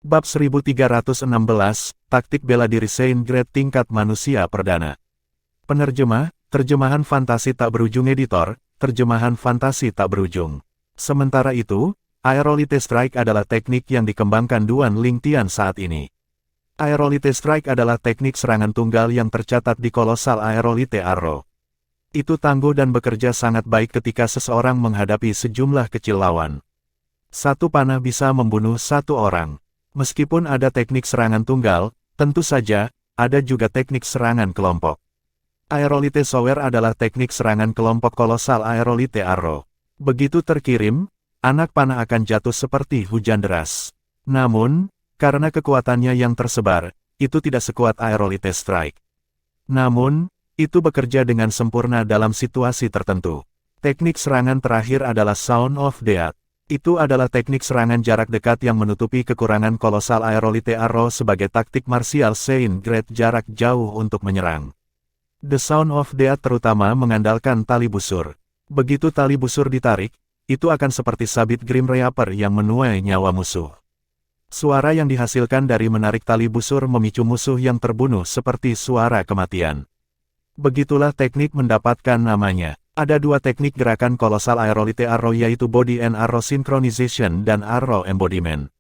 Bab 1316, Taktik Bela Diri Saint Grade Tingkat Manusia Perdana. Penerjemah, terjemahan fantasi tak berujung editor, terjemahan fantasi tak berujung. Sementara itu, Aerolite Strike adalah teknik yang dikembangkan Duan Lingtian saat ini. Aerolite Strike adalah teknik serangan tunggal yang tercatat di Kolosal Aerolite Arrow. Itu tangguh dan bekerja sangat baik ketika seseorang menghadapi sejumlah kecil lawan. Satu panah bisa membunuh satu orang. Meskipun ada teknik serangan tunggal, tentu saja, ada juga teknik serangan kelompok. Aerolite Sower adalah teknik serangan kelompok Kolosal Aerolite Arrow. Begitu terkirim, anak panah akan jatuh seperti hujan deras. Namun, karena kekuatannya yang tersebar, itu tidak sekuat Aerolite Strike. Namun, itu bekerja dengan sempurna dalam situasi tertentu. Teknik serangan terakhir adalah Sound of Death. Itu adalah teknik serangan jarak dekat yang menutupi kekurangan Kolosal Aerolite Arrow sebagai taktik martial Saint Grade jarak jauh untuk menyerang. The Sound of Death terutama mengandalkan tali busur. Begitu tali busur ditarik, itu akan seperti sabit Grim Reaper yang menuai nyawa musuh. Suara yang dihasilkan dari menarik tali busur memicu musuh yang terbunuh seperti suara kematian. Begitulah teknik mendapatkan namanya. Ada dua teknik gerakan Kolosal Aerolite Arrow yaitu Body and Arrow Synchronization dan Arrow Embodiment.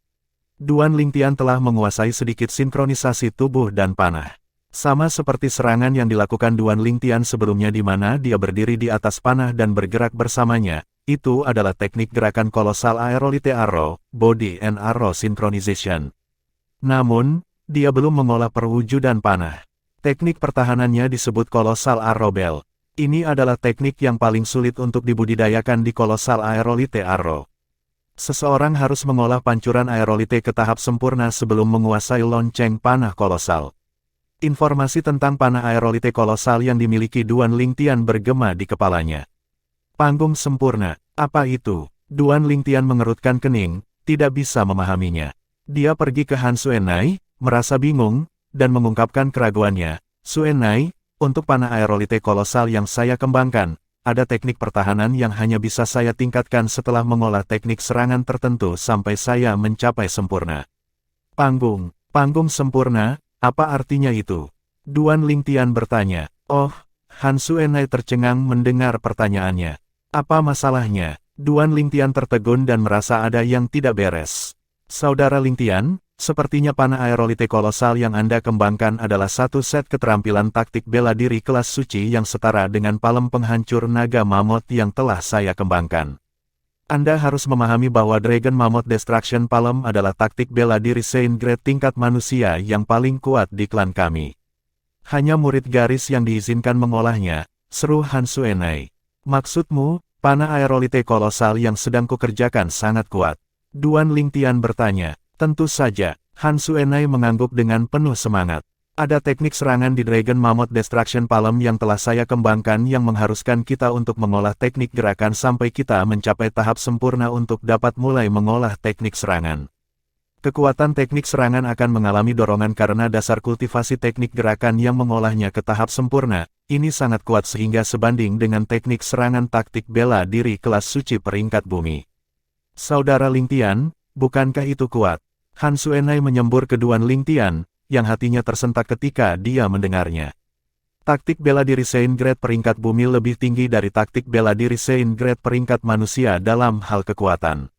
Duan Lingtian telah menguasai sedikit sinkronisasi tubuh dan panah. Sama seperti serangan yang dilakukan Duan Lingtian sebelumnya di mana dia berdiri di atas panah dan bergerak bersamanya, itu adalah teknik gerakan Kolosal Aerolite Arrow, Body and Arrow Synchronization. Namun, dia belum mengolah perwujudan panah. Teknik pertahanannya disebut Kolosal Arrow Bell. Ini adalah teknik yang paling sulit untuk dibudidayakan di Kolosal Aerolite Arrow. Seseorang harus mengolah pancuran aerolite ke tahap sempurna sebelum menguasai lonceng panah kolosal. Informasi tentang panah aerolite kolosal yang dimiliki Duan Lingtian bergema di kepalanya. Panggung sempurna, apa itu? Duan Lingtian mengerutkan kening, tidak bisa memahaminya. Dia pergi ke Han Xuenai, merasa bingung, dan mengungkapkan keraguannya. Xuenai, untuk panah aerolite kolosal yang saya kembangkan, ada teknik pertahanan yang hanya bisa saya tingkatkan setelah mengolah teknik serangan tertentu sampai saya mencapai sempurna. Panggung sempurna, apa artinya itu? Duan Lingtian bertanya. Oh, Han Xuenai tercengang mendengar pertanyaannya. Apa masalahnya? Duan Lingtian tertegun dan merasa ada yang tidak beres. Saudara Lingtian, sepertinya panah aerolite kolosal yang Anda kembangkan adalah satu set keterampilan taktik bela diri kelas suci yang setara dengan palem penghancur naga mammoth yang telah saya kembangkan. Anda harus memahami bahwa Dragon Mammoth Destruction Palm adalah taktik bela diri Saint Grade tingkat manusia yang paling kuat di klan kami. Hanya murid garis yang diizinkan mengolahnya, seru Han Xuenai. Maksudmu, panah aerolite kolosal yang sedang kukerjakan sangat kuat? Duan Lingtian bertanya. Tentu saja, Han Xuenai mengangguk dengan penuh semangat. Ada teknik serangan di Dragon Mammoth Destruction Palm yang telah saya kembangkan yang mengharuskan kita untuk mengolah teknik gerakan sampai kita mencapai tahap sempurna untuk dapat mulai mengolah teknik serangan. Kekuatan teknik serangan akan mengalami dorongan karena dasar kultivasi teknik gerakan yang mengolahnya ke tahap sempurna, ini sangat kuat sehingga sebanding dengan teknik serangan taktik bela diri kelas suci peringkat bumi. Saudara Lingtian, bukankah itu kuat? Han Xuenai menyembur ke Duan Lingtian, yang hatinya tersentak ketika dia mendengarnya. Taktik bela diri Saint Grade peringkat bumi lebih tinggi dari taktik bela diri Saint Grade peringkat manusia dalam hal kekuatan.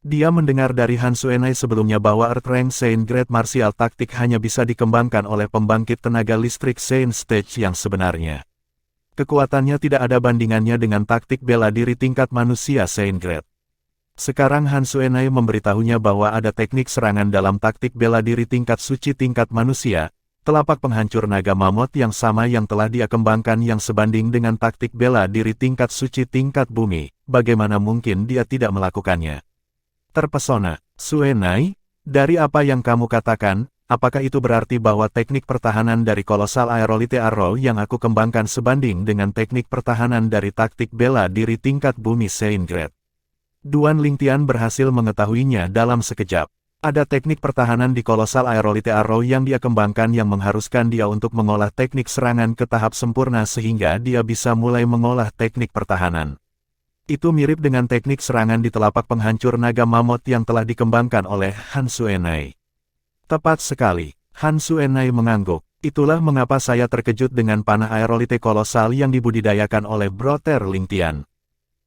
Dia mendengar dari Han Xuenai sebelumnya bahwa Earth Rank Saint Grade martial taktik hanya bisa dikembangkan oleh pembangkit tenaga listrik Saint Stage yang sebenarnya. Kekuatannya tidak ada bandingannya dengan taktik bela diri tingkat manusia Saint Grade. Sekarang Han Xuenai memberitahunya bahwa ada teknik serangan dalam taktik bela diri tingkat suci tingkat manusia, telapak penghancur naga mammoth yang sama yang telah dia kembangkan yang sebanding dengan taktik bela diri tingkat suci tingkat bumi, bagaimana mungkin dia tidak melakukannya? Terpesona, Xuenai, dari apa yang kamu katakan, apakah itu berarti bahwa teknik pertahanan dari Kolosal Aerolite Arrow yang aku kembangkan sebanding dengan teknik pertahanan dari taktik bela diri tingkat bumi Saint Grade? Duan Lingtian berhasil mengetahuinya dalam sekejap. Ada teknik pertahanan di Kolosal Aerolite Arrow yang dia kembangkan yang mengharuskan dia untuk mengolah teknik serangan ke tahap sempurna sehingga dia bisa mulai mengolah teknik pertahanan. Itu mirip dengan teknik serangan di telapak penghancur naga mammoth yang telah dikembangkan oleh Han Xuenai. Tepat sekali, Han Suenai mengangguk. Itulah mengapa saya terkejut dengan panah aerolite kolosal yang dibudidayakan oleh Brother Ling Tian.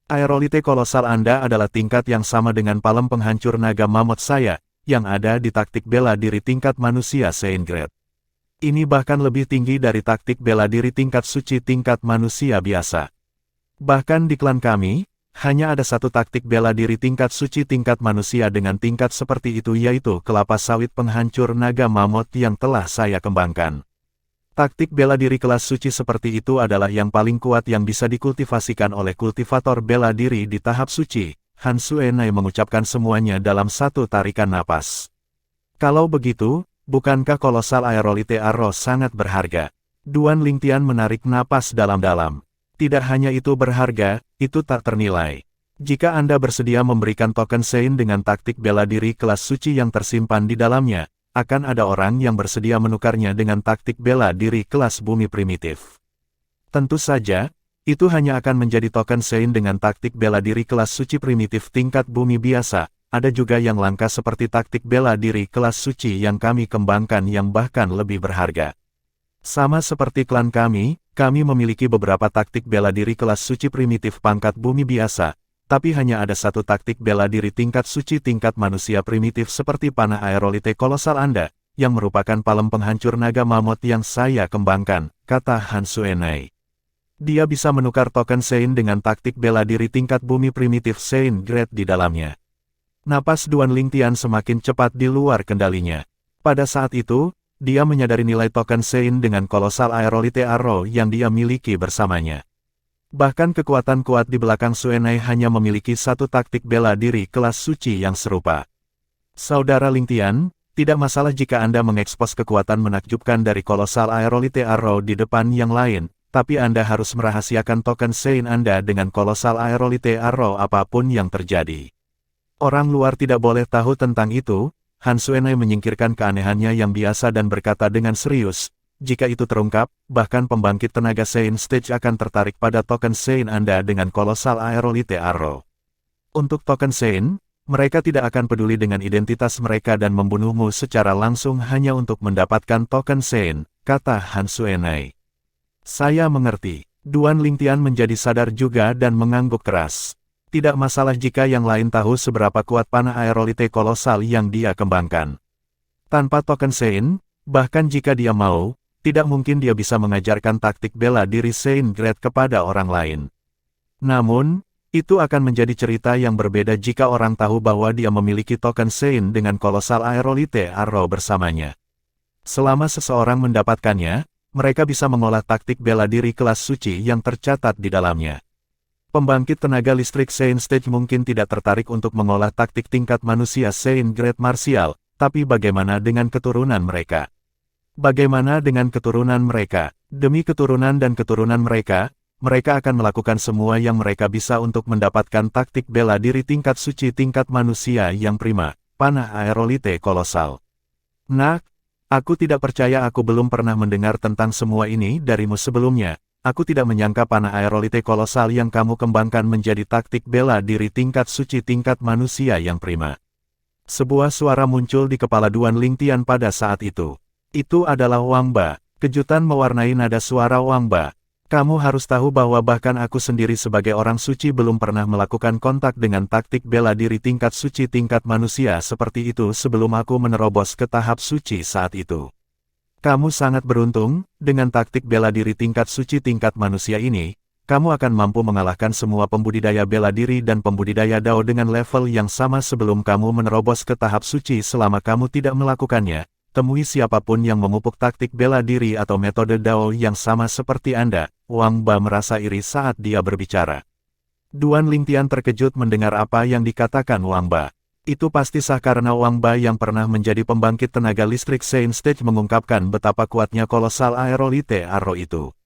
Aerolite kolosal Anda adalah tingkat yang sama dengan palem penghancur naga mamut saya, yang ada di taktik bela diri tingkat manusia Saint Grade. Ini bahkan lebih tinggi dari taktik bela diri tingkat suci tingkat manusia biasa. Bahkan di klan kami, hanya ada satu taktik bela diri tingkat suci tingkat manusia dengan tingkat seperti itu, yaitu kelapa sawit penghancur naga mamut yang telah saya kembangkan. Taktik bela diri kelas suci seperti itu adalah yang paling kuat yang bisa dikultivasikan oleh kultivator bela diri di tahap suci. Han Suenai mengucapkan semuanya dalam satu tarikan napas. Kalau begitu, bukankah kolosal aerolite Arrow sangat berharga? Duan Ling Tian menarik napas dalam-dalam. Tidak hanya itu berharga, itu tak ternilai. Jika Anda bersedia memberikan token Sein dengan taktik bela diri kelas suci yang tersimpan di dalamnya, akan ada orang yang bersedia menukarnya dengan taktik bela diri kelas bumi primitif. Tentu saja, itu hanya akan menjadi token Sein dengan taktik bela diri kelas suci primitif tingkat bumi biasa. Ada juga yang langka seperti taktik bela diri kelas suci yang kami kembangkan yang bahkan lebih berharga. Sama seperti klan kami memiliki beberapa taktik bela diri kelas suci primitif pangkat bumi biasa, tapi hanya ada satu taktik bela diri tingkat suci tingkat manusia primitif seperti panah aerolite kolosal Anda, yang merupakan palem penghancur naga mamut yang saya kembangkan, kata Han Suenai. Dia bisa menukar token Sein dengan taktik bela diri tingkat bumi primitif Saint Grade di dalamnya. Napas Duan Ling Tian semakin cepat di luar kendalinya. Pada saat itu, dia menyadari nilai token Sein dengan kolosal aerolite Arrow yang dia miliki bersamanya. Bahkan kekuatan kuat di belakang Suenai hanya memiliki satu taktik bela diri kelas suci yang serupa. Saudara Ling Tian, tidak masalah jika Anda mengekspos kekuatan menakjubkan dari kolosal aerolite Arrow di depan yang lain, tapi Anda harus merahasiakan token Sein Anda dengan kolosal aerolite Arrow apapun yang terjadi. Orang luar tidak boleh tahu tentang itu. Han Suenai menyingkirkan keanehannya yang biasa dan berkata dengan serius, jika itu terungkap, bahkan pembangkit tenaga Sein Stage akan tertarik pada token Sein Anda dengan kolosal aerolite Arrow. Untuk token Sein, mereka tidak akan peduli dengan identitas mereka dan membunuhmu secara langsung hanya untuk mendapatkan token Sein, kata Han Suenai. Saya mengerti. Duan Ling Tian menjadi sadar juga dan mengangguk keras. Tidak masalah jika yang lain tahu seberapa kuat panah aerolite kolosal yang dia kembangkan. Tanpa token Sein, bahkan jika dia mau, tidak mungkin dia bisa mengajarkan taktik bela diri Saint Grade kepada orang lain. Namun, itu akan menjadi cerita yang berbeda jika orang tahu bahwa dia memiliki token Sein dengan kolosal aerolite Arrow bersamanya. Selama seseorang mendapatkannya, mereka bisa mengolah taktik bela diri kelas suci yang tercatat di dalamnya. Pembangkit tenaga listrik Saint Stage mungkin tidak tertarik untuk mengolah taktik tingkat manusia Saint Grade martial, tapi bagaimana dengan keturunan mereka? Bagaimana dengan keturunan mereka? Demi keturunan dan keturunan mereka, mereka akan melakukan semua yang mereka bisa untuk mendapatkan taktik bela diri tingkat suci tingkat manusia yang prima, panah aerolite kolosal. Nak, aku tidak percaya aku belum pernah mendengar tentang semua ini darimu sebelumnya. Aku tidak menyangka panah aerolite kolosal yang kamu kembangkan menjadi taktik bela diri tingkat suci tingkat manusia yang prima. Sebuah suara muncul di kepala Duan Ling Tian pada saat itu. Itu adalah Wang Ba. Kejutan mewarnai nada suara Wang Ba. Kamu harus tahu bahwa bahkan aku sendiri sebagai orang suci belum pernah melakukan kontak dengan taktik bela diri tingkat suci tingkat manusia seperti itu sebelum aku menerobos ke tahap suci saat itu. Kamu sangat beruntung, dengan taktik bela diri tingkat suci tingkat manusia ini, kamu akan mampu mengalahkan semua pembudidaya bela diri dan pembudidaya Dao dengan level yang sama sebelum kamu menerobos ke tahap suci. Selama kamu tidak melakukannya, temui siapapun yang memupuk taktik bela diri atau metode Dao yang sama seperti Anda. Wang Ba merasa iri saat dia berbicara. Duan Ling Tian terkejut mendengar apa yang dikatakan Wang Ba. Itu pasti sah karena Wang Ba yang pernah menjadi pembangkit tenaga listrik Saint Stage mengungkapkan betapa kuatnya kolosal aerolite Arrow itu.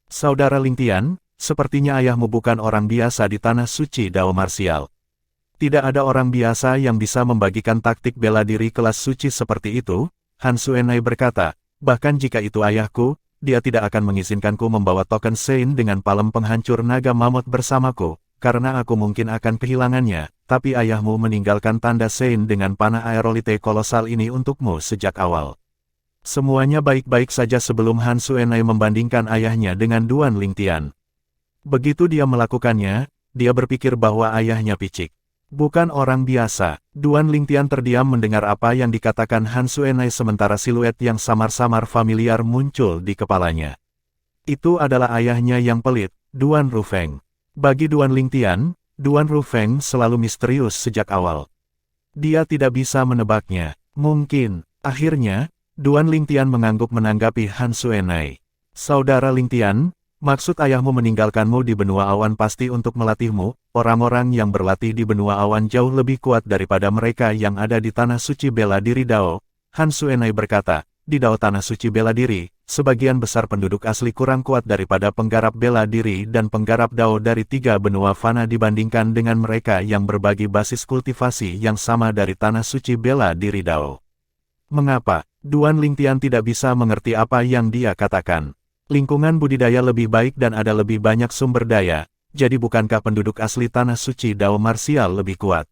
Saudara Ling Tian, sepertinya ayahmu bukan orang biasa di tanah suci Dao marsial. Tidak ada orang biasa yang bisa membagikan taktik bela diri kelas suci seperti itu, Han Suenai berkata, bahkan jika itu ayahku, dia tidak akan mengizinkanku membawa token Sein dengan palem penghancur naga mamut bersamaku. karena aku mungkin akan kehilangannya, tapi ayahmu meninggalkan tanda Sein dengan panah aerolite kolosal ini untukmu sejak awal. Semuanya baik-baik saja sebelum Han Suenai membandingkan ayahnya dengan Duan Lingtian. Begitu dia melakukannya, dia berpikir bahwa ayahnya picik. Bukan orang biasa. Duan Lingtian terdiam mendengar apa yang dikatakan Han Suenai sementara siluet yang samar-samar familiar muncul di kepalanya. Itu adalah ayahnya yang pelit, Duan Rufeng. Bagi Duan Lingtian, Duan Rufeng selalu misterius sejak awal. Dia tidak bisa menebaknya. Mungkin, akhirnya, Duan Lingtian mengangguk menanggapi Han Suenai. Saudara Lingtian, maksud ayahmu meninggalkanmu di benua awan pasti untuk melatihmu. Orang-orang yang berlatih di benua awan jauh lebih kuat daripada mereka yang ada di Tanah Suci Bela Diri Dao. Han Suenai berkata, di Dao Tanah Suci Bela Diri, sebagian besar penduduk asli kurang kuat daripada penggarap bela diri dan penggarap Dao dari 3 benua fana dibandingkan dengan mereka yang berbagi basis kultivasi yang sama dari Tanah Suci Bela Diri Dao. Mengapa? Duan Lingtian tidak bisa mengerti apa yang dia katakan. Lingkungan budidaya lebih baik dan ada lebih banyak sumber daya, jadi bukankah penduduk asli Tanah Suci Dao Marsial lebih kuat?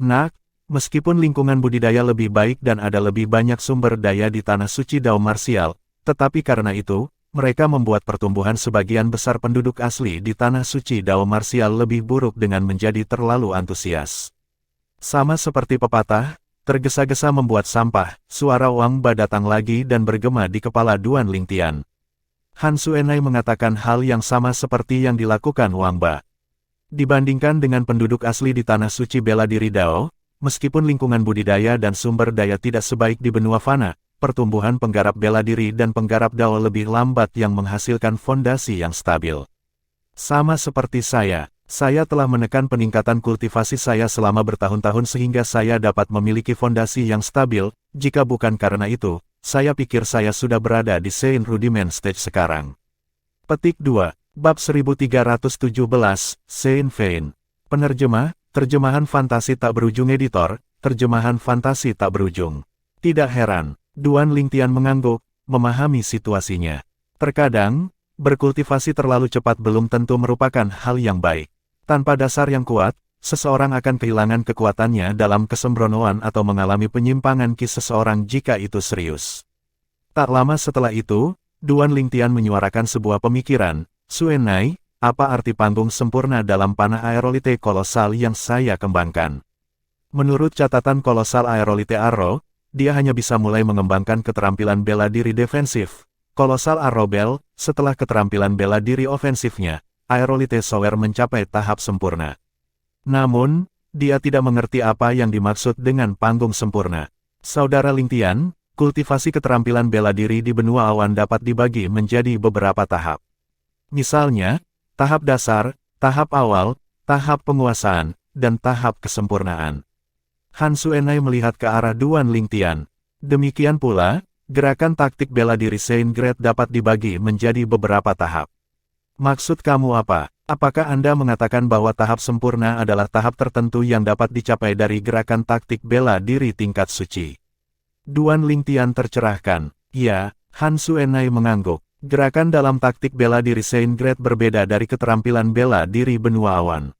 Nak, meskipun lingkungan budidaya lebih baik dan ada lebih banyak sumber daya di Tanah Suci Dao Marsial, tetapi karena itu, mereka membuat pertumbuhan sebagian besar penduduk asli di Tanah Suci Dao Marsial lebih buruk dengan menjadi terlalu antusias. Sama seperti pepatah, tergesa-gesa membuat sampah, suara Wang Ba datang lagi dan bergema di kepala Duan Lingtian. Han Suenai mengatakan hal yang sama seperti yang dilakukan Wang Ba. Dibandingkan dengan penduduk asli di Tanah Suci Bela Diri Dao, meskipun lingkungan budidaya dan sumber daya tidak sebaik di benua fana, pertumbuhan penggarap bela diri dan penggarap Dao lebih lambat yang menghasilkan fondasi yang stabil. Sama seperti saya telah menekan peningkatan kultivasi saya selama bertahun-tahun sehingga saya dapat memiliki fondasi yang stabil. Jika bukan karena itu, saya pikir saya sudah berada di Sein Rudiment Stage sekarang. Petik 2, Bab 1317, Sein Fein. Penerjemah, terjemahan fantasi tak berujung editor, terjemahan fantasi tak berujung. Tidak heran, Duan Lingtian mengangguk, memahami situasinya. Terkadang, berkultivasi terlalu cepat belum tentu merupakan hal yang baik. Tanpa dasar yang kuat, seseorang akan kehilangan kekuatannya dalam kesembronoan atau mengalami penyimpangan ki seseorang jika itu serius. Tak lama setelah itu, Duan Lingtian menyuarakan sebuah pemikiran, Suenai, apa arti panggung sempurna dalam panah aerolite kolosal yang saya kembangkan? Menurut catatan kolosal aerolite Arrow, dia hanya bisa mulai mengembangkan keterampilan bela diri defensif. Kolosal Arrowbell, setelah keterampilan bela diri ofensifnya, aerolite Sower mencapai tahap sempurna. Namun, dia tidak mengerti apa yang dimaksud dengan panggung sempurna. Saudara Lingtian, kultivasi keterampilan bela diri di benua awan dapat dibagi menjadi beberapa tahap. Misalnya, tahap dasar, tahap awal, tahap penguasaan, dan tahap kesempurnaan. Han Suenai melihat ke arah Duan Lingtian. Demikian pula, gerakan taktik bela diri Sein Great dapat dibagi menjadi beberapa tahap. Maksud kamu apa? Apakah Anda mengatakan bahwa tahap sempurna adalah tahap tertentu yang dapat dicapai dari gerakan taktik bela diri tingkat suci? Duan Lingtian tercerahkan. Ya, Han Suenai mengangguk. Gerakan dalam taktik bela diri Sein Great berbeda dari keterampilan bela diri benua awan.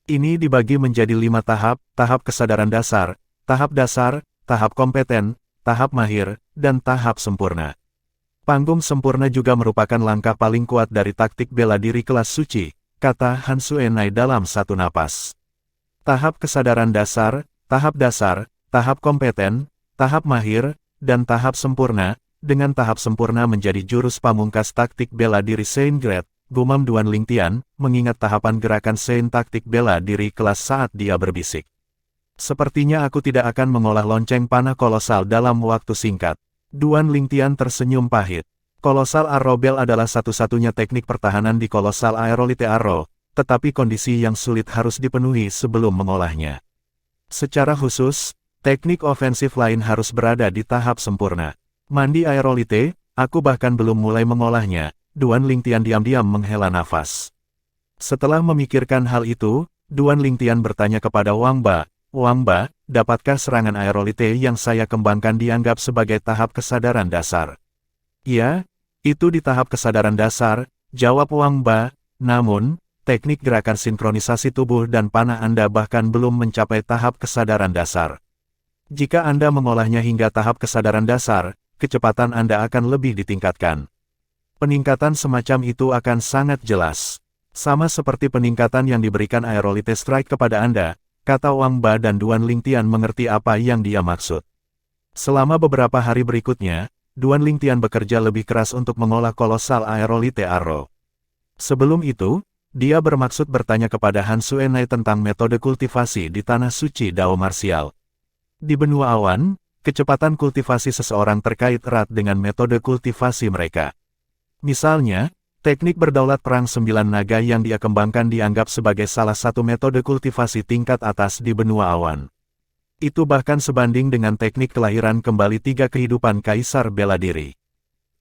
Ini dibagi menjadi 5 tahap, tahap kesadaran dasar, tahap kompeten, tahap mahir, dan tahap sempurna. Panggung sempurna juga merupakan langkah paling kuat dari taktik bela diri kelas suci, kata Han Suenai dalam satu napas. Tahap kesadaran dasar, tahap kompeten, tahap mahir, dan tahap sempurna, dengan tahap sempurna menjadi jurus pamungkas taktik bela diri Sein Great. Gumam Duan Lingtian, mengingat tahapan gerakan Sein taktik bela diri kelas saat dia berbisik. Sepertinya aku tidak akan mengolah lonceng panah kolosal dalam waktu singkat. Duan Lingtian tersenyum pahit. Kolosal Arrowbell adalah satu-satunya teknik pertahanan di kolosal aerolite Arrow, tetapi kondisi yang sulit harus dipenuhi sebelum mengolahnya. Secara khusus, teknik ofensif lain harus berada di tahap sempurna. Mandi aerolite, aku bahkan belum mulai mengolahnya. Duan Lingtian diam-diam menghela nafas. Setelah memikirkan hal itu, Duan Lingtian bertanya kepada Wang Ba, Wang Ba, dapatkah serangan aerolite yang saya kembangkan dianggap sebagai tahap kesadaran dasar? Ya, itu di tahap kesadaran dasar, jawab Wang Ba, namun, teknik gerakan sinkronisasi tubuh dan panah Anda bahkan belum mencapai tahap kesadaran dasar. Jika Anda mengolahnya hingga tahap kesadaran dasar, kecepatan Anda akan lebih ditingkatkan. Peningkatan semacam itu akan sangat jelas. Sama seperti peningkatan yang diberikan Aerolite Strike kepada Anda, kata Wang Ba dan Duan Lingtian mengerti apa yang dia maksud. Selama beberapa hari berikutnya, Duan Lingtian bekerja lebih keras untuk mengolah kolosal Aerolite Arrow. Sebelum itu, dia bermaksud bertanya kepada Han Suenai tentang metode kultivasi di tanah suci Dao Marsial. Di benua awan, kecepatan kultivasi seseorang terkait erat dengan metode kultivasi mereka. Misalnya, teknik berdaulat perang 9 naga yang dia kembangkan dianggap sebagai salah satu metode kultivasi tingkat atas di benua awan. Itu bahkan sebanding dengan teknik kelahiran kembali 3 kehidupan Kaisar Bela Diri.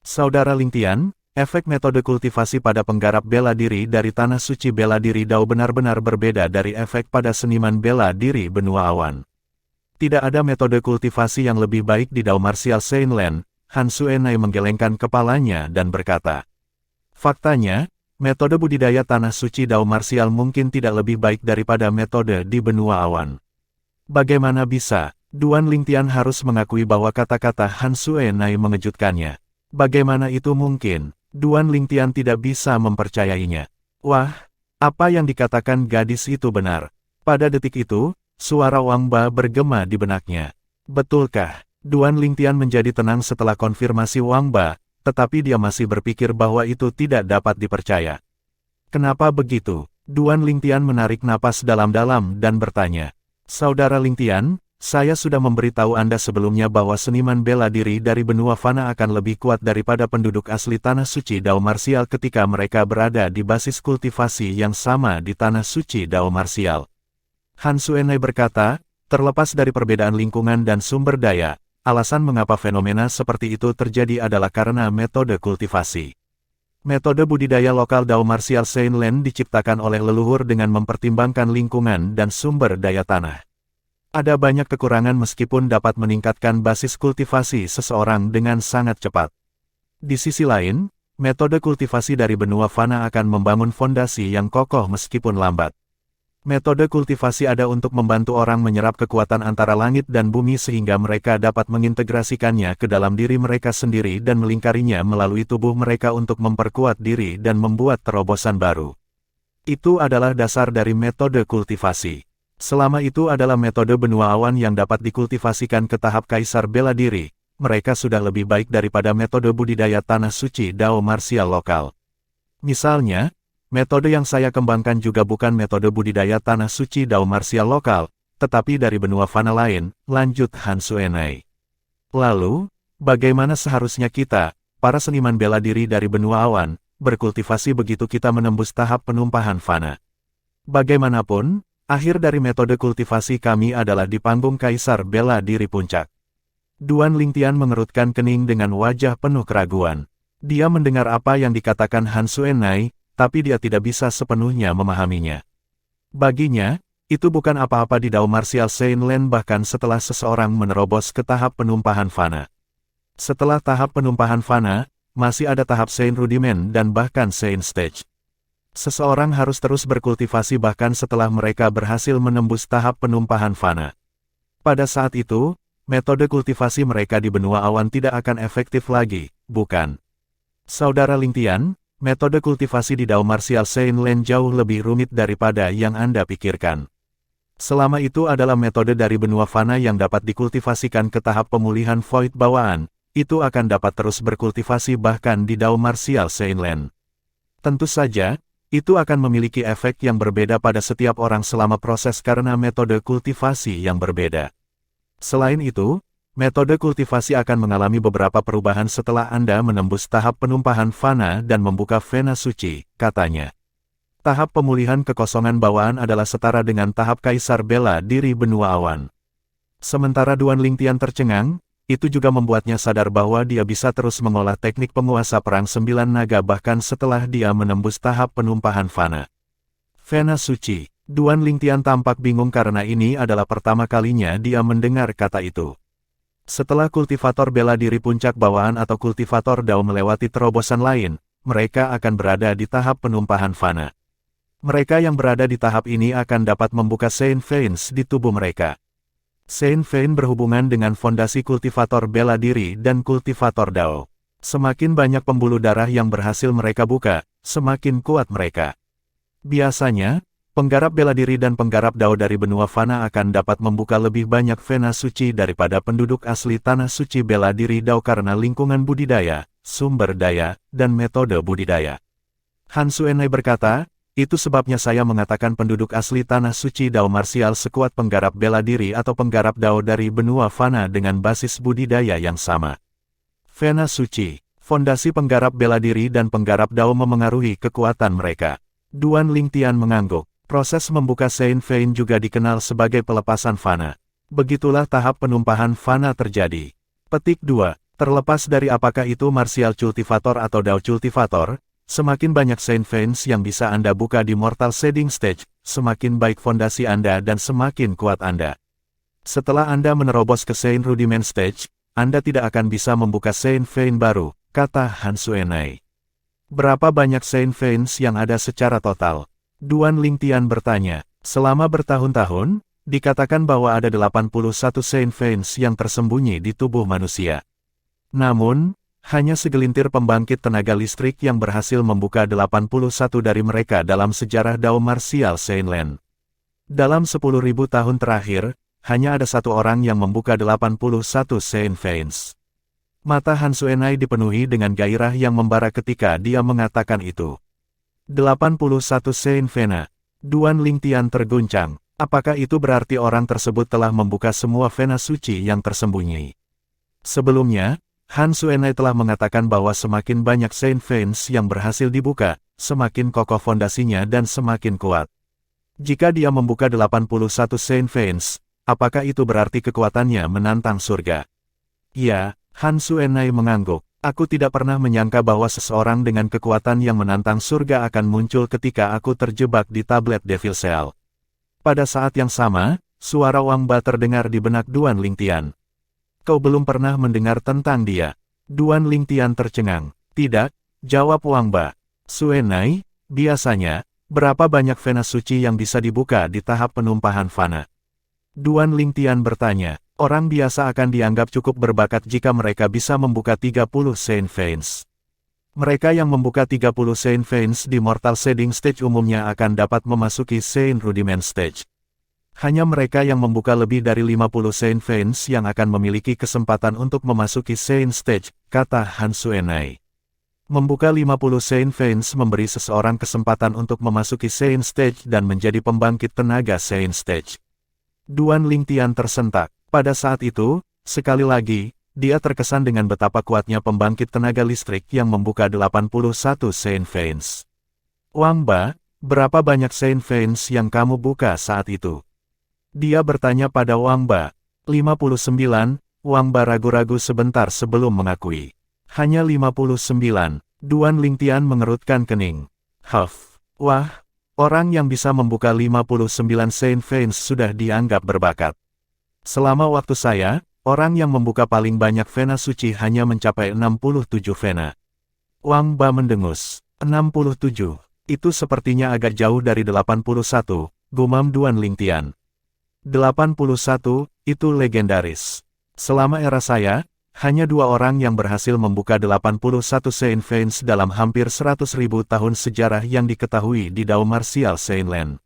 Saudara Lingtian, efek metode kultivasi pada penggarap bela diri dari tanah suci bela diri Dao benar-benar berbeda dari efek pada seniman bela diri benua awan. Tidak ada metode kultivasi yang lebih baik di Dao Marsial Seinlen. Han Suenai menggelengkan kepalanya dan berkata, faktanya, metode budidaya tanah suci Dao Marsial mungkin tidak lebih baik daripada metode di benua awan. Bagaimana bisa? Duan Lingtian harus mengakui bahwa kata-kata Han Suenai mengejutkannya. Bagaimana itu mungkin? Duan Lingtian tidak bisa mempercayainya. Wah, apa yang dikatakan gadis itu benar. Pada detik itu, suara Wang Ba bergema di benaknya. Betulkah? Duan Lingtian menjadi tenang setelah konfirmasi Wang Ba, tetapi dia masih berpikir bahwa itu tidak dapat dipercaya. Kenapa begitu? Duan Lingtian menarik napas dalam-dalam dan bertanya. Saudara Lingtian, saya sudah memberitahu Anda sebelumnya bahwa seniman bela diri dari benua fana akan lebih kuat daripada penduduk asli tanah suci Dao Marsial ketika mereka berada di basis kultivasi yang sama di tanah suci Dao Marsial. Han Suenai berkata, terlepas dari perbedaan lingkungan dan sumber daya, alasan mengapa fenomena seperti itu terjadi adalah karena metode kultivasi. Metode budidaya lokal Dao Marsial Seinlen diciptakan oleh leluhur dengan mempertimbangkan lingkungan dan sumber daya tanah. Ada banyak kekurangan meskipun dapat meningkatkan basis kultivasi seseorang dengan sangat cepat. Di sisi lain, metode kultivasi dari benua fana akan membangun fondasi yang kokoh meskipun lambat. Metode kultivasi ada untuk membantu orang menyerap kekuatan antara langit dan bumi sehingga mereka dapat mengintegrasikannya ke dalam diri mereka sendiri dan melingkarinya melalui tubuh mereka untuk memperkuat diri dan membuat terobosan baru. Itu adalah dasar dari metode kultivasi. Selama itu adalah metode benua awan yang dapat dikultivasikan ke tahap Kaisar Bela Diri, mereka sudah lebih baik daripada metode budidaya tanah suci Dao Marsial lokal. Misalnya, metode yang saya kembangkan juga bukan metode budidaya tanah suci Dao Marsial lokal, tetapi dari benua fana lain, lanjut Han Suenai. Lalu, bagaimana seharusnya kita, para seniman bela diri dari benua awan, berkultivasi begitu kita menembus tahap penumpahan fana? Bagaimanapun, akhir dari metode kultivasi kami adalah di panggung Kaisar Bela Diri Puncak. Duan Lingtian mengerutkan kening dengan wajah penuh keraguan. Dia mendengar apa yang dikatakan Han Suenai, tapi dia tidak bisa sepenuhnya memahaminya. Baginya, itu bukan apa-apa di Dao Marsial Seinlen bahkan setelah seseorang menerobos ke tahap penumpahan fana. Setelah tahap penumpahan fana, masih ada tahap Sein Rudiment dan bahkan Sein Stage. Seseorang harus terus berkultivasi bahkan setelah mereka berhasil menembus tahap penumpahan fana. Pada saat itu, metode kultivasi mereka di benua awan tidak akan efektif lagi, bukan? Saudara Lingtian, metode kultivasi di Dao Marsial Seinlen jauh lebih rumit daripada yang Anda pikirkan. Selama itu adalah metode dari benua fana yang dapat dikultivasikan ke tahap pemulihan void bawaan, itu akan dapat terus berkultivasi bahkan di Dao Marsial Seinlen. Tentu saja, itu akan memiliki efek yang berbeda pada setiap orang selama proses karena metode kultivasi yang berbeda. Selain itu, metode kultivasi akan mengalami beberapa perubahan setelah Anda menembus tahap penumpahan fana dan membuka vena suci, katanya. Tahap pemulihan kekosongan bawaan adalah setara dengan tahap Kaisar Bela Diri benua awan. Sementara Duan Lingtian tercengang, itu juga membuatnya sadar bahwa dia bisa terus mengolah teknik penguasa perang 9 naga bahkan setelah dia menembus tahap penumpahan fana. Vena suci. Duan Lingtian tampak bingung karena ini adalah pertama kalinya dia mendengar kata itu. Setelah kultivator bela diri puncak bawaan atau kultivator Dao melewati terobosan lain, mereka akan berada di tahap penumpahan fana. Mereka yang berada di tahap ini akan dapat membuka Saint Veins di tubuh mereka. Saint Vein berhubungan dengan fondasi kultivator bela diri dan kultivator Dao. Semakin banyak pembuluh darah yang berhasil mereka buka, semakin kuat mereka. Biasanya, penggarap bela diri dan penggarap Dao dari benua fana akan dapat membuka lebih banyak vena suci daripada penduduk asli tanah suci bela diri Dao karena lingkungan budidaya, sumber daya, dan metode budidaya. Han Suenai berkata, itu sebabnya saya mengatakan penduduk asli tanah suci Dao marsial sekuat penggarap bela diri atau penggarap Dao dari benua fana dengan basis budidaya yang sama. Vena suci, fondasi penggarap bela diri dan penggarap Dao memengaruhi kekuatan mereka. Duan Lingtian mengangguk. Proses membuka Saint Vein juga dikenal sebagai pelepasan fana. Begitulah tahap penumpahan fana terjadi. Petik 2. Terlepas dari apakah itu martial cultivator atau Dao cultivator, semakin banyak Saint Veins yang bisa Anda buka di Mortal Shading Stage, semakin baik fondasi Anda dan semakin kuat Anda. Setelah Anda menerobos ke Saint Rudiment Stage, Anda tidak akan bisa membuka Saint Vein baru, kata Han Suenai. Berapa banyak Saint Veins yang ada secara total? Duan Lingtian bertanya. Selama bertahun-tahun, dikatakan bahwa ada 81 Saint Veins yang tersembunyi di tubuh manusia. Namun, hanya segelintir pembangkit tenaga listrik yang berhasil membuka 81 dari mereka dalam sejarah Dao martial Saintland. Dalam 10.000 tahun terakhir, hanya ada satu orang yang membuka 81 Saint Veins. Mata Han Suenai dipenuhi dengan gairah yang membara ketika dia mengatakan itu. 81 Saint Vena. Duan Lingtian terguncang. Apakah itu berarti orang tersebut telah membuka semua vena suci yang tersembunyi? Sebelumnya, Han Suenai telah mengatakan bahwa semakin banyak Saint Veins yang berhasil dibuka, semakin kokoh fondasinya dan semakin kuat. Jika dia membuka 81 Saint Veins, apakah itu berarti kekuatannya menantang surga? Ya, Han Suenai mengangguk. Aku tidak pernah menyangka bahwa seseorang dengan kekuatan yang menantang surga akan muncul ketika aku terjebak di tablet Devil Cell. Pada saat yang sama, suara Wang Ba terdengar di benak Duan Lingtian. Kau belum pernah mendengar tentang dia. Duan Lingtian tercengang. Tidak, jawab Wang Ba. Suenai, biasanya, berapa banyak vena suci yang bisa dibuka di tahap penumpahan fana? Duan Lingtian bertanya. Orang biasa akan dianggap cukup berbakat jika mereka bisa membuka 30 Saint Veins. Mereka yang membuka 30 Saint Veins di Mortal Shading Stage umumnya akan dapat memasuki Saint Rudiment Stage. Hanya mereka yang membuka lebih dari 50 Saint Veins yang akan memiliki kesempatan untuk memasuki Saint Stage, kata Han Suenai. Membuka 50 Saint Veins memberi seseorang kesempatan untuk memasuki Saint Stage dan menjadi pembangkit tenaga Saint Stage. Duan Lingtian tersentak. Pada saat itu, sekali lagi, dia terkesan dengan betapa kuatnya pembangkit tenaga listrik yang membuka 81 Saint Veins. Wang Ba, berapa banyak Saint Veins yang kamu buka saat itu? Dia bertanya pada Wang Ba. 59, Wang Ba ragu-ragu sebentar sebelum mengakui. Hanya 59, Duan Lingtian mengerutkan kening. Huff, wah, orang yang bisa membuka 59 Saint Veins sudah dianggap berbakat. Selama waktu saya, orang yang membuka paling banyak vena suci hanya mencapai 67 vena. Wang Ba mendengus. 67, itu sepertinya agak jauh dari 81, gumam Duan Lingtian. 81, itu legendaris. Selama era saya, hanya dua orang yang berhasil membuka 81 Saint Veins dalam hampir 100.000 tahun sejarah yang diketahui di Dao martial Saintland.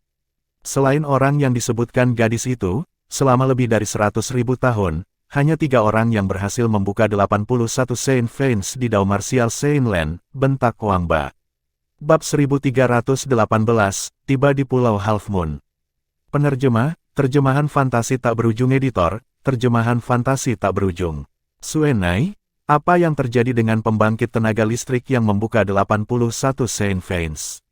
Selain orang yang disebutkan gadis itu, selama lebih dari 100.000 tahun, hanya 3 orang yang berhasil membuka 81 Saint Veins di Dao martial Saintland, bentak Wang Ba. Bab 1318, tiba di Pulau Half Moon. Penerjemah, terjemahan fantasi tak berujung editor, terjemahan fantasi tak berujung. Suenai, apa yang terjadi dengan pembangkit tenaga listrik yang membuka 81 Saint Veins?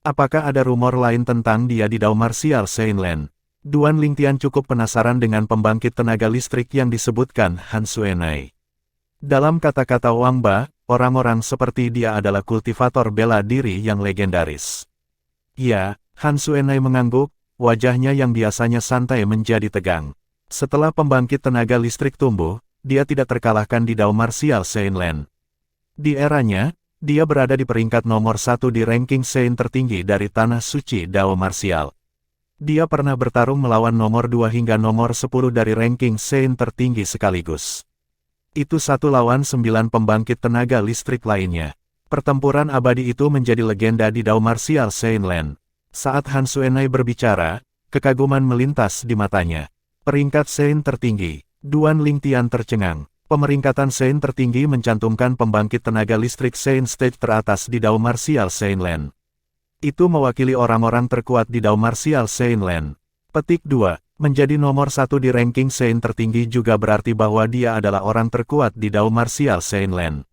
Apakah ada rumor lain tentang dia di Dao martial Saintland? Duan Lingtian cukup penasaran dengan pembangkit tenaga listrik yang disebutkan Han Suenai. Dalam kata-kata Wang Ba, orang-orang seperti dia adalah kultivator bela diri yang legendaris. Ya, Han Suenai mengangguk, wajahnya yang biasanya santai menjadi tegang. Setelah pembangkit tenaga listrik tumbuh, dia tidak terkalahkan di Dao martial Saintland. Di eranya, Dia berada di peringkat nomor 1 di ranking Sein tertinggi dari Tanah Suci Dao Martial. Dia pernah bertarung melawan nomor 2 hingga nomor 10 dari ranking Sein tertinggi sekaligus. Itu 1 lawan 9 pembangkit tenaga listrik lainnya. Pertempuran abadi itu menjadi legenda di Dao Martial Sein Land. Saat Han Xuenai berbicara, kekaguman melintas di matanya. Peringkat Sein tertinggi. Duan Lingtian tercengang. Pemeringkatan Sein tertinggi mencantumkan pembangkit tenaga listrik Sein stage teratas di Dao Martial Sein Land. Itu mewakili orang-orang terkuat di Dao Martial Sein Land. Petik 2. Menjadi nomor 1 di ranking Sein tertinggi juga berarti bahwa dia adalah orang terkuat di Dao Martial Sein Land.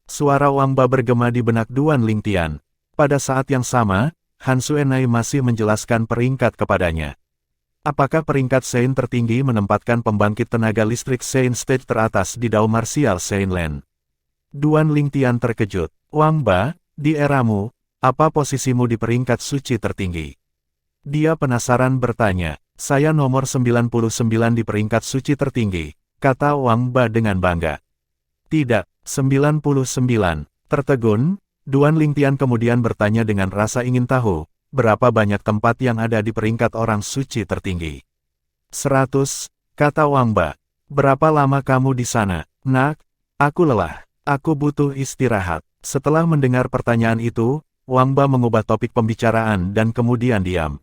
Suara Wang Ba bergema di benak Duan Lingtian. Pada saat yang sama, Han Xuenai masih menjelaskan peringkat kepadanya. Apakah peringkat Sein tertinggi menempatkan pembangkit tenaga listrik Sein stage teratas di Dao Martial Sein Land? Duan Lingtian terkejut. Wang Ba, di eramu, apa posisimu di peringkat suci tertinggi? Dia penasaran bertanya. Saya nomor 99 di peringkat suci tertinggi, kata Wang Ba dengan bangga. Tidak, 99. Tertegun, Duan Lingtian kemudian bertanya dengan rasa ingin tahu. Berapa banyak tempat yang ada di peringkat orang suci tertinggi? 100, kata Wang Ba. Berapa lama kamu di sana? Nak, aku lelah. Aku butuh istirahat. Setelah mendengar pertanyaan itu, Wang Ba mengubah topik pembicaraan dan kemudian diam.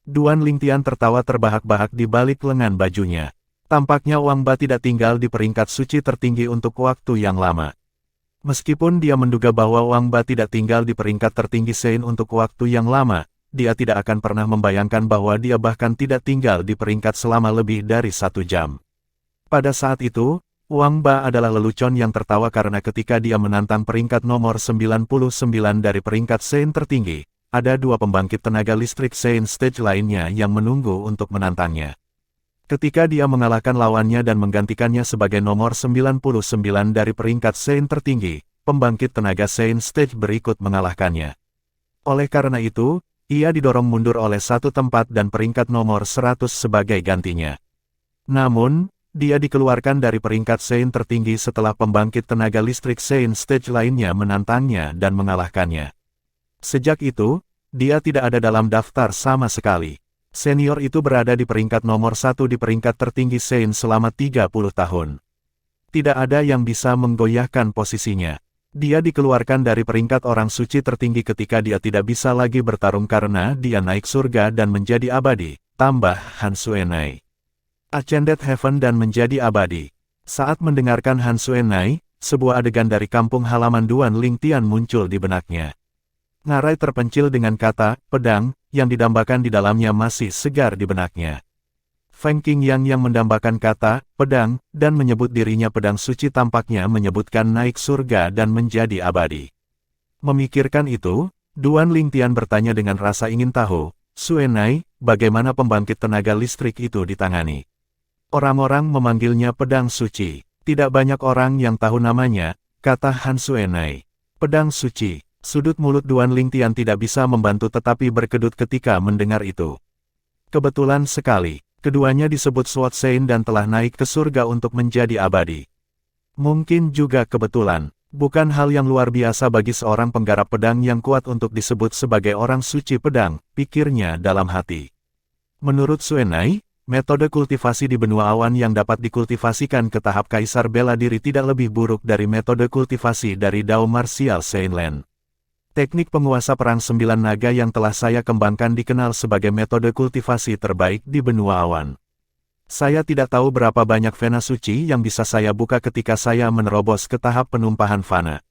Duan Lingtian tertawa terbahak-bahak di balik lengan bajunya. Tampaknya Wang Ba tidak tinggal di peringkat suci tertinggi untuk waktu yang lama. Meskipun dia menduga bahwa Wang Ba tidak tinggal di peringkat tertinggi Sein untuk waktu yang lama, dia tidak akan pernah membayangkan bahwa dia bahkan tidak tinggal di peringkat selama lebih dari 1 jam. Pada saat itu, Wang Ba adalah lelucon yang tertawa karena ketika dia menantang peringkat nomor 99 dari peringkat Sein tertinggi, ada 2 pembangkit tenaga listrik Sein stage lainnya yang menunggu untuk menantangnya. Ketika dia mengalahkan lawannya dan menggantikannya sebagai nomor 99 dari peringkat Sein tertinggi, pembangkit tenaga Sein stage berikut mengalahkannya. Oleh karena itu, ia didorong mundur oleh 1 tempat dan peringkat nomor 100 sebagai gantinya. Namun, dia dikeluarkan dari peringkat Sein tertinggi setelah pembangkit tenaga listrik Sein stage lainnya menantangnya dan mengalahkannya. Sejak itu, dia tidak ada dalam daftar sama sekali. Senior itu berada di peringkat nomor 1 di peringkat tertinggi Sein selama 30 tahun. Tidak ada yang bisa menggoyahkan posisinya. Dia dikeluarkan dari peringkat orang suci tertinggi ketika dia tidak bisa lagi bertarung karena dia naik surga dan menjadi abadi, tambah Han Xuenai. Ascended Heaven dan menjadi abadi. Saat mendengarkan Han Xuenai, sebuah adegan dari kampung halaman Duan Lingtian muncul di benaknya. Ngarai terpencil dengan kata, pedang, yang didambakan di dalamnya masih segar di benaknya. Feng Qingyang yang mendambakan kata, pedang, dan menyebut dirinya pedang suci tampaknya menyebutkan naik surga dan menjadi abadi. Memikirkan itu, Duan Lingtian bertanya dengan rasa ingin tahu, Xuenai, bagaimana pembangkit tenaga listrik itu ditangani? Orang-orang memanggilnya pedang suci. Tidak banyak orang yang tahu namanya, kata Han Xuenai. Pedang suci. Sudut mulut Duan Lingtian tidak bisa membantu tetapi berkedut ketika mendengar itu. Kebetulan sekali, keduanya disebut Sword Sein dan telah naik ke surga untuk menjadi abadi. Mungkin juga kebetulan, bukan hal yang luar biasa bagi seorang penggarap pedang yang kuat untuk disebut sebagai orang suci pedang, pikirnya dalam hati. Menurut Xuenai, metode kultivasi di benua awan yang dapat dikultivasikan ke tahap kaisar bela diri tidak lebih buruk dari metode kultivasi dari Dao Martial Sein Land. Teknik penguasa perang 9 naga yang telah saya kembangkan dikenal sebagai metode kultivasi terbaik di benua awan. Saya tidak tahu berapa banyak vena suci yang bisa saya buka ketika saya menerobos ke tahap penumpahan fana.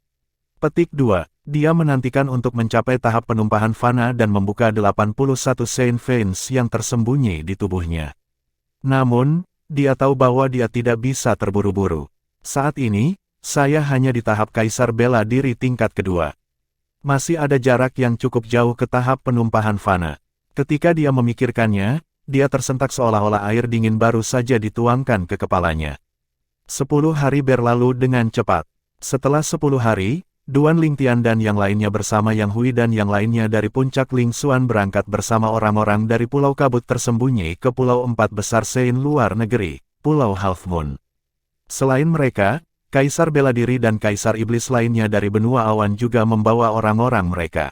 Petik 2. Dia menantikan untuk mencapai tahap penumpahan fana dan membuka 81 Sein Veins yang tersembunyi di tubuhnya. Namun, dia tahu bahwa dia tidak bisa terburu-buru. Saat ini, saya hanya di tahap kaisar bela diri tingkat kedua. Masih ada jarak yang cukup jauh ke tahap penumpahan fana. Ketika dia memikirkannya, dia tersentak seolah-olah air dingin baru saja dituangkan ke kepalanya. 10 hari berlalu dengan cepat. Setelah 10 hari, Duan Lingtian dan yang lainnya bersama Yang Hui dan yang lainnya dari puncak Ling Xuan berangkat bersama orang-orang dari Pulau Kabut tersembunyi ke Pulau 4 Besar Sein luar negeri, Pulau Half Moon. Selain mereka, Kaisar Bela Diri dan Kaisar Iblis lainnya dari benua awan juga membawa orang-orang mereka.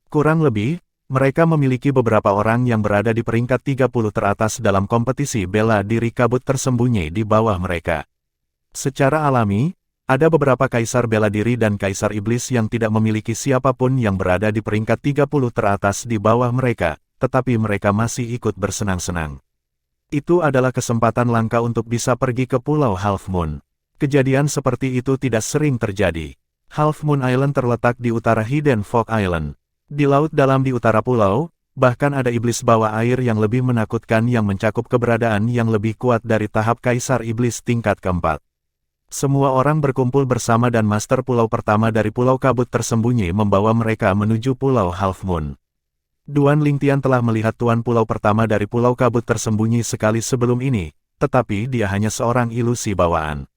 Kurang lebih, mereka memiliki beberapa orang yang berada di peringkat 30 teratas dalam kompetisi bela diri kabut tersembunyi di bawah mereka. Secara alami, ada beberapa Kaisar Bela Diri dan Kaisar Iblis yang tidak memiliki siapapun yang berada di peringkat 30 teratas di bawah mereka, tetapi mereka masih ikut bersenang-senang. Itu adalah kesempatan langka untuk bisa pergi ke Pulau Half Moon. Kejadian seperti itu tidak sering terjadi. Half Moon Island terletak di utara Hidden Fog Island. Di laut dalam di utara pulau, bahkan ada iblis bawah air yang lebih menakutkan yang mencakup keberadaan yang lebih kuat dari tahap Kaisar Iblis tingkat keempat. Semua orang berkumpul bersama dan Master Pulau pertama dari Pulau Kabut Tersembunyi membawa mereka menuju Pulau Half Moon. Duan Lingtian telah melihat Tuan Pulau pertama dari Pulau Kabut Tersembunyi sekali sebelum ini, tetapi dia hanya seorang ilusi bawaan.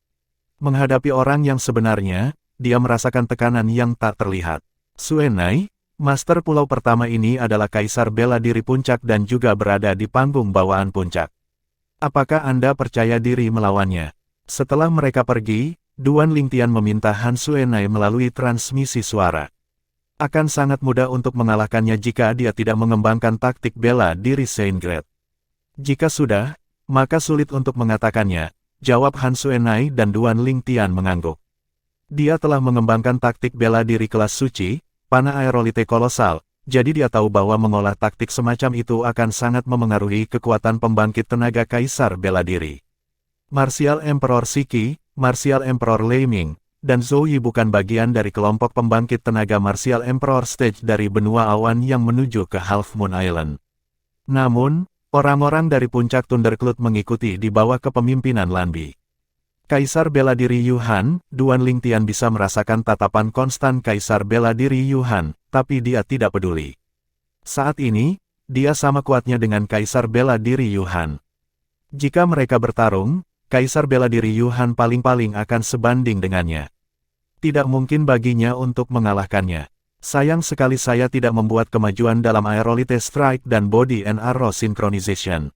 Menghadapi orang yang sebenarnya, dia merasakan tekanan yang tak terlihat. Suenai, Master Pulau pertama ini adalah Kaisar Bela Diri Puncak dan juga berada di panggung bawaan puncak. Apakah Anda percaya diri melawannya? Setelah mereka pergi, Duan Lingtian meminta Han Suenai melalui transmisi suara. Akan sangat mudah untuk mengalahkannya jika dia tidak mengembangkan taktik bela diri Saint Great. Jika sudah, maka sulit untuk mengatakannya. Jawab Han Suenai dan Duan Lingtian mengangguk. Dia telah mengembangkan taktik bela diri kelas suci, panah aerolite kolosal, jadi dia tahu bahwa mengolah taktik semacam itu akan sangat memengaruhi kekuatan pembangkit tenaga Kaisar Bela Diri. Martial Emperor Shiki, Martial Emperor Lei Ming, dan Zhou Yi bukan bagian dari kelompok pembangkit tenaga Martial Emperor Stage dari benua awan yang menuju ke Half Moon Island. Namun, orang-orang dari puncak Thundercloud mengikuti di bawah kepemimpinan Lanbi. Kaisar Bela Diri Yuhan, Duan Lingtian bisa merasakan tatapan konstan Kaisar Bela Diri Yuhan, tapi dia tidak peduli. Saat ini, dia sama kuatnya dengan Kaisar Bela Diri Yuhan. Jika mereka bertarung, Kaisar Bela Diri Yuhan paling-paling akan sebanding dengannya. Tidak mungkin baginya untuk mengalahkannya. Sayang sekali saya tidak membuat kemajuan dalam Aerolite Strike dan Body and Arrow Synchronization.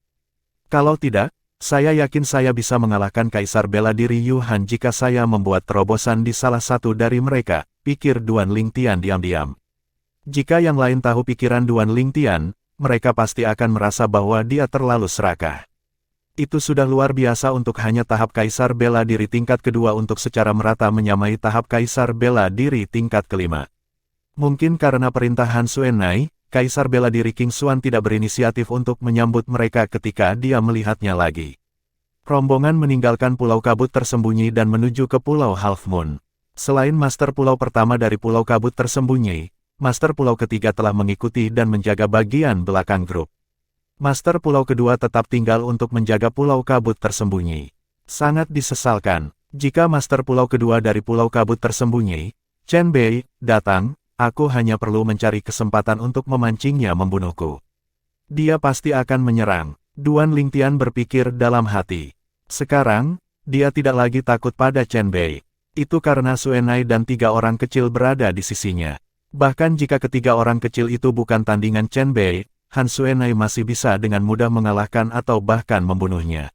Kalau tidak, saya yakin saya bisa mengalahkan Kaisar Bela Diri Yuhan jika saya membuat terobosan di salah satu dari mereka, pikir Duan Lingtian diam-diam. Jika yang lain tahu pikiran Duan Lingtian, mereka pasti akan merasa bahwa dia terlalu serakah. Itu sudah luar biasa untuk hanya tahap Kaisar Bela Diri tingkat kedua untuk secara merata menyamai tahap Kaisar Bela Diri tingkat kelima. Mungkin karena perintah Han Suenai, Kaisar Bela Diri King Xuan tidak berinisiatif untuk menyambut mereka ketika dia melihatnya lagi. Rombongan meninggalkan Pulau Kabut Tersembunyi dan menuju ke Pulau Half Moon. Selain Master Pulau pertama dari Pulau Kabut Tersembunyi, Master Pulau ketiga telah mengikuti dan menjaga bagian belakang grup. Master Pulau kedua tetap tinggal untuk menjaga Pulau Kabut Tersembunyi. Sangat disesalkan, jika Master Pulau kedua dari Pulau Kabut Tersembunyi, Chen Bei, datang, aku hanya perlu mencari kesempatan untuk memancingnya membunuhku. Dia pasti akan menyerang. Duan Lingtian berpikir dalam hati. Sekarang, dia tidak lagi takut pada Chen Bei. Itu karena Suenai dan 3 orang kecil berada di sisinya. Bahkan jika ketiga orang kecil itu bukan tandingan Chen Bei, Han Suenai masih bisa dengan mudah mengalahkan atau bahkan membunuhnya.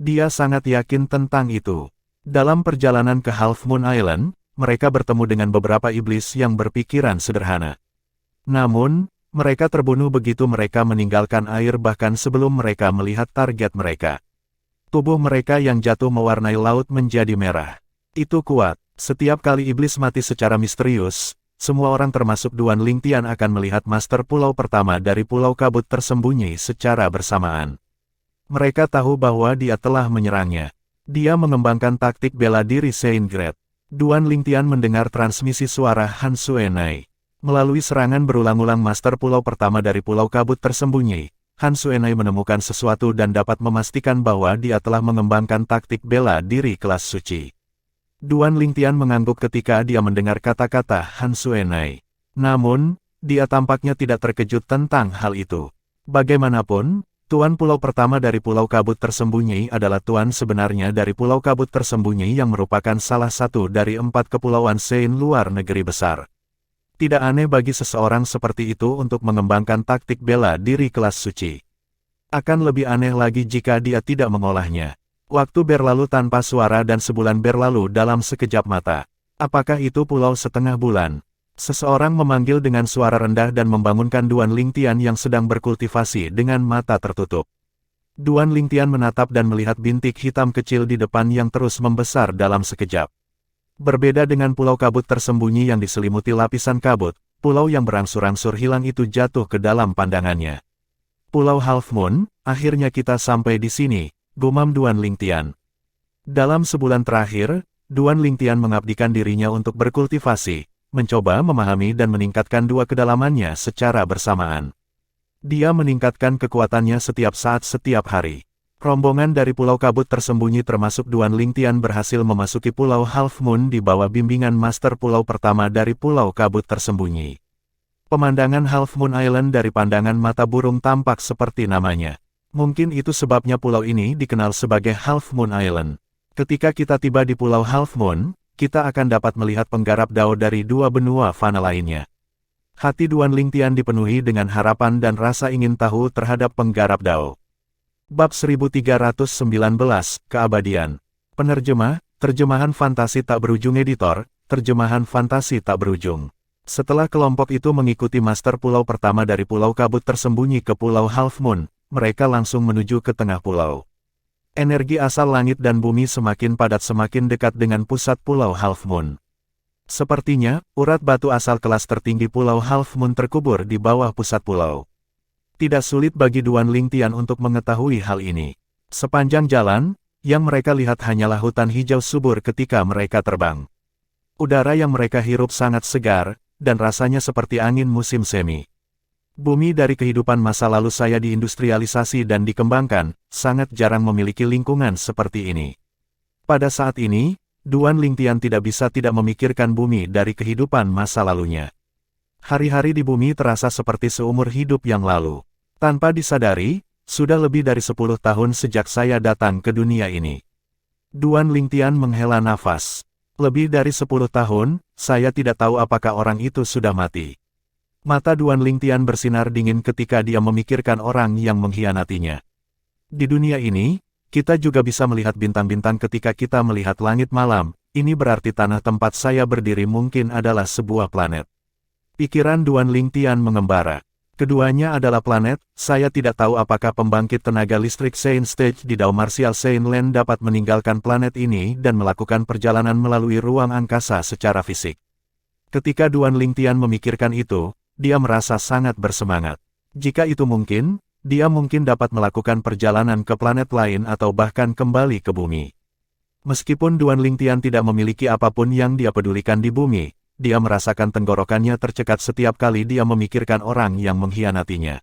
Dia sangat yakin tentang itu. Dalam perjalanan ke Half Moon Island, mereka bertemu dengan beberapa iblis yang berpikiran sederhana. Namun, mereka terbunuh begitu mereka meninggalkan air bahkan sebelum mereka melihat target mereka. Tubuh mereka yang jatuh mewarnai laut menjadi merah. Itu kuat. Setiap kali iblis mati secara misterius, semua orang termasuk Duan Lingtian akan melihat Master Pulau pertama dari Pulau Kabut Tersembunyi secara bersamaan. Mereka tahu bahwa dia telah menyerangnya. Dia mengembangkan taktik bela diri Saint Great. Duan Lingtian mendengar transmisi suara Han Suenai. Melalui serangan berulang-ulang Master Pulau pertama dari Pulau Kabut Tersembunyi, Han Suenai menemukan sesuatu dan dapat memastikan bahwa dia telah mengembangkan taktik bela diri kelas suci. Duan Lingtian mengangguk ketika dia mendengar kata-kata Han Suenai. Namun, dia tampaknya tidak terkejut tentang hal itu. Bagaimanapun, Tuan Pulau pertama dari Pulau Kabut Tersembunyi adalah Tuan sebenarnya dari Pulau Kabut Tersembunyi yang merupakan salah satu dari 4 kepulauan Sein luar negeri besar. Tidak aneh bagi seseorang seperti itu untuk mengembangkan taktik bela diri kelas suci. Akan lebih aneh lagi jika dia tidak mengolahnya. Waktu berlalu tanpa suara dan sebulan berlalu dalam sekejap mata. Apakah itu pulau setengah bulan? Seseorang memanggil dengan suara rendah dan membangunkan Duan Lingtian yang sedang berkultivasi dengan mata tertutup. Duan Lingtian menatap dan melihat bintik hitam kecil di depan yang terus membesar dalam sekejap. Berbeda dengan pulau kabut tersembunyi yang diselimuti lapisan kabut, pulau yang berangsur-angsur hilang itu jatuh ke dalam pandangannya. Pulau Half Moon, akhirnya kita sampai di sini, gumam Duan Lingtian. Dalam sebulan terakhir, Duan Lingtian mengabdikan dirinya untuk berkultivasi, mencoba memahami dan meningkatkan dua kedalamannya secara bersamaan. Dia meningkatkan kekuatannya setiap saat setiap hari. Rombongan dari Pulau Kabut tersembunyi termasuk Duan Lingtian berhasil memasuki Pulau Half Moon di bawah bimbingan Master Pulau pertama dari Pulau Kabut tersembunyi. Pemandangan Half Moon Island dari pandangan mata burung tampak seperti namanya. Mungkin itu sebabnya pulau ini dikenal sebagai Half Moon Island. Ketika kita tiba di Pulau Half Moon, kita akan dapat melihat penggarap dao dari dua benua fana lainnya. Hati Duan Lingtian dipenuhi dengan harapan dan rasa ingin tahu terhadap penggarap dao. Bab 1319, Keabadian. Penerjemah, terjemahan fantasi tak berujung editor, terjemahan fantasi tak berujung. Setelah kelompok itu mengikuti Master Pulau pertama dari Pulau Kabut tersembunyi ke Pulau Half Moon, mereka langsung menuju ke tengah pulau. Energi asal langit dan bumi semakin padat semakin dekat dengan pusat Pulau Half Moon. Sepertinya, urat batu asal kelas tertinggi Pulau Half Moon terkubur di bawah pusat pulau. Tidak sulit bagi Duan Lingtian untuk mengetahui hal ini. Sepanjang jalan, yang mereka lihat hanyalah hutan hijau subur ketika mereka terbang. Udara yang mereka hirup sangat segar, dan rasanya seperti angin musim semi. Bumi dari kehidupan masa lalu saya diindustrialisasi dan dikembangkan, sangat jarang memiliki lingkungan seperti ini. Pada saat ini, Duan Lingtian tidak bisa tidak memikirkan bumi dari kehidupan masa lalunya. Hari-hari di bumi terasa seperti seumur hidup yang lalu. Tanpa disadari, sudah lebih dari 10 tahun sejak saya datang ke dunia ini. Duan Lingtian menghela nafas. Lebih dari 10 tahun, saya tidak tahu apakah orang itu sudah mati. Mata Duan Lingtian bersinar dingin ketika dia memikirkan orang yang mengkhianatinya. Di dunia ini, kita juga bisa melihat bintang-bintang ketika kita melihat langit malam, ini berarti tanah tempat saya berdiri mungkin adalah sebuah planet. Pikiran Duan Lingtian mengembara. Keduanya adalah planet, saya tidak tahu apakah pembangkit tenaga listrik Saint Stage di Dao Martial Saint Land dapat meninggalkan planet ini dan melakukan perjalanan melalui ruang angkasa secara fisik. Ketika Duan Lingtian memikirkan itu, dia merasa sangat bersemangat. Jika itu mungkin, dia mungkin dapat melakukan perjalanan ke planet lain atau bahkan kembali ke bumi. Meskipun Duan Lingtian tidak memiliki apapun yang dia pedulikan di bumi, dia merasakan tenggorokannya tercekat setiap kali dia memikirkan orang yang mengkhianatinya.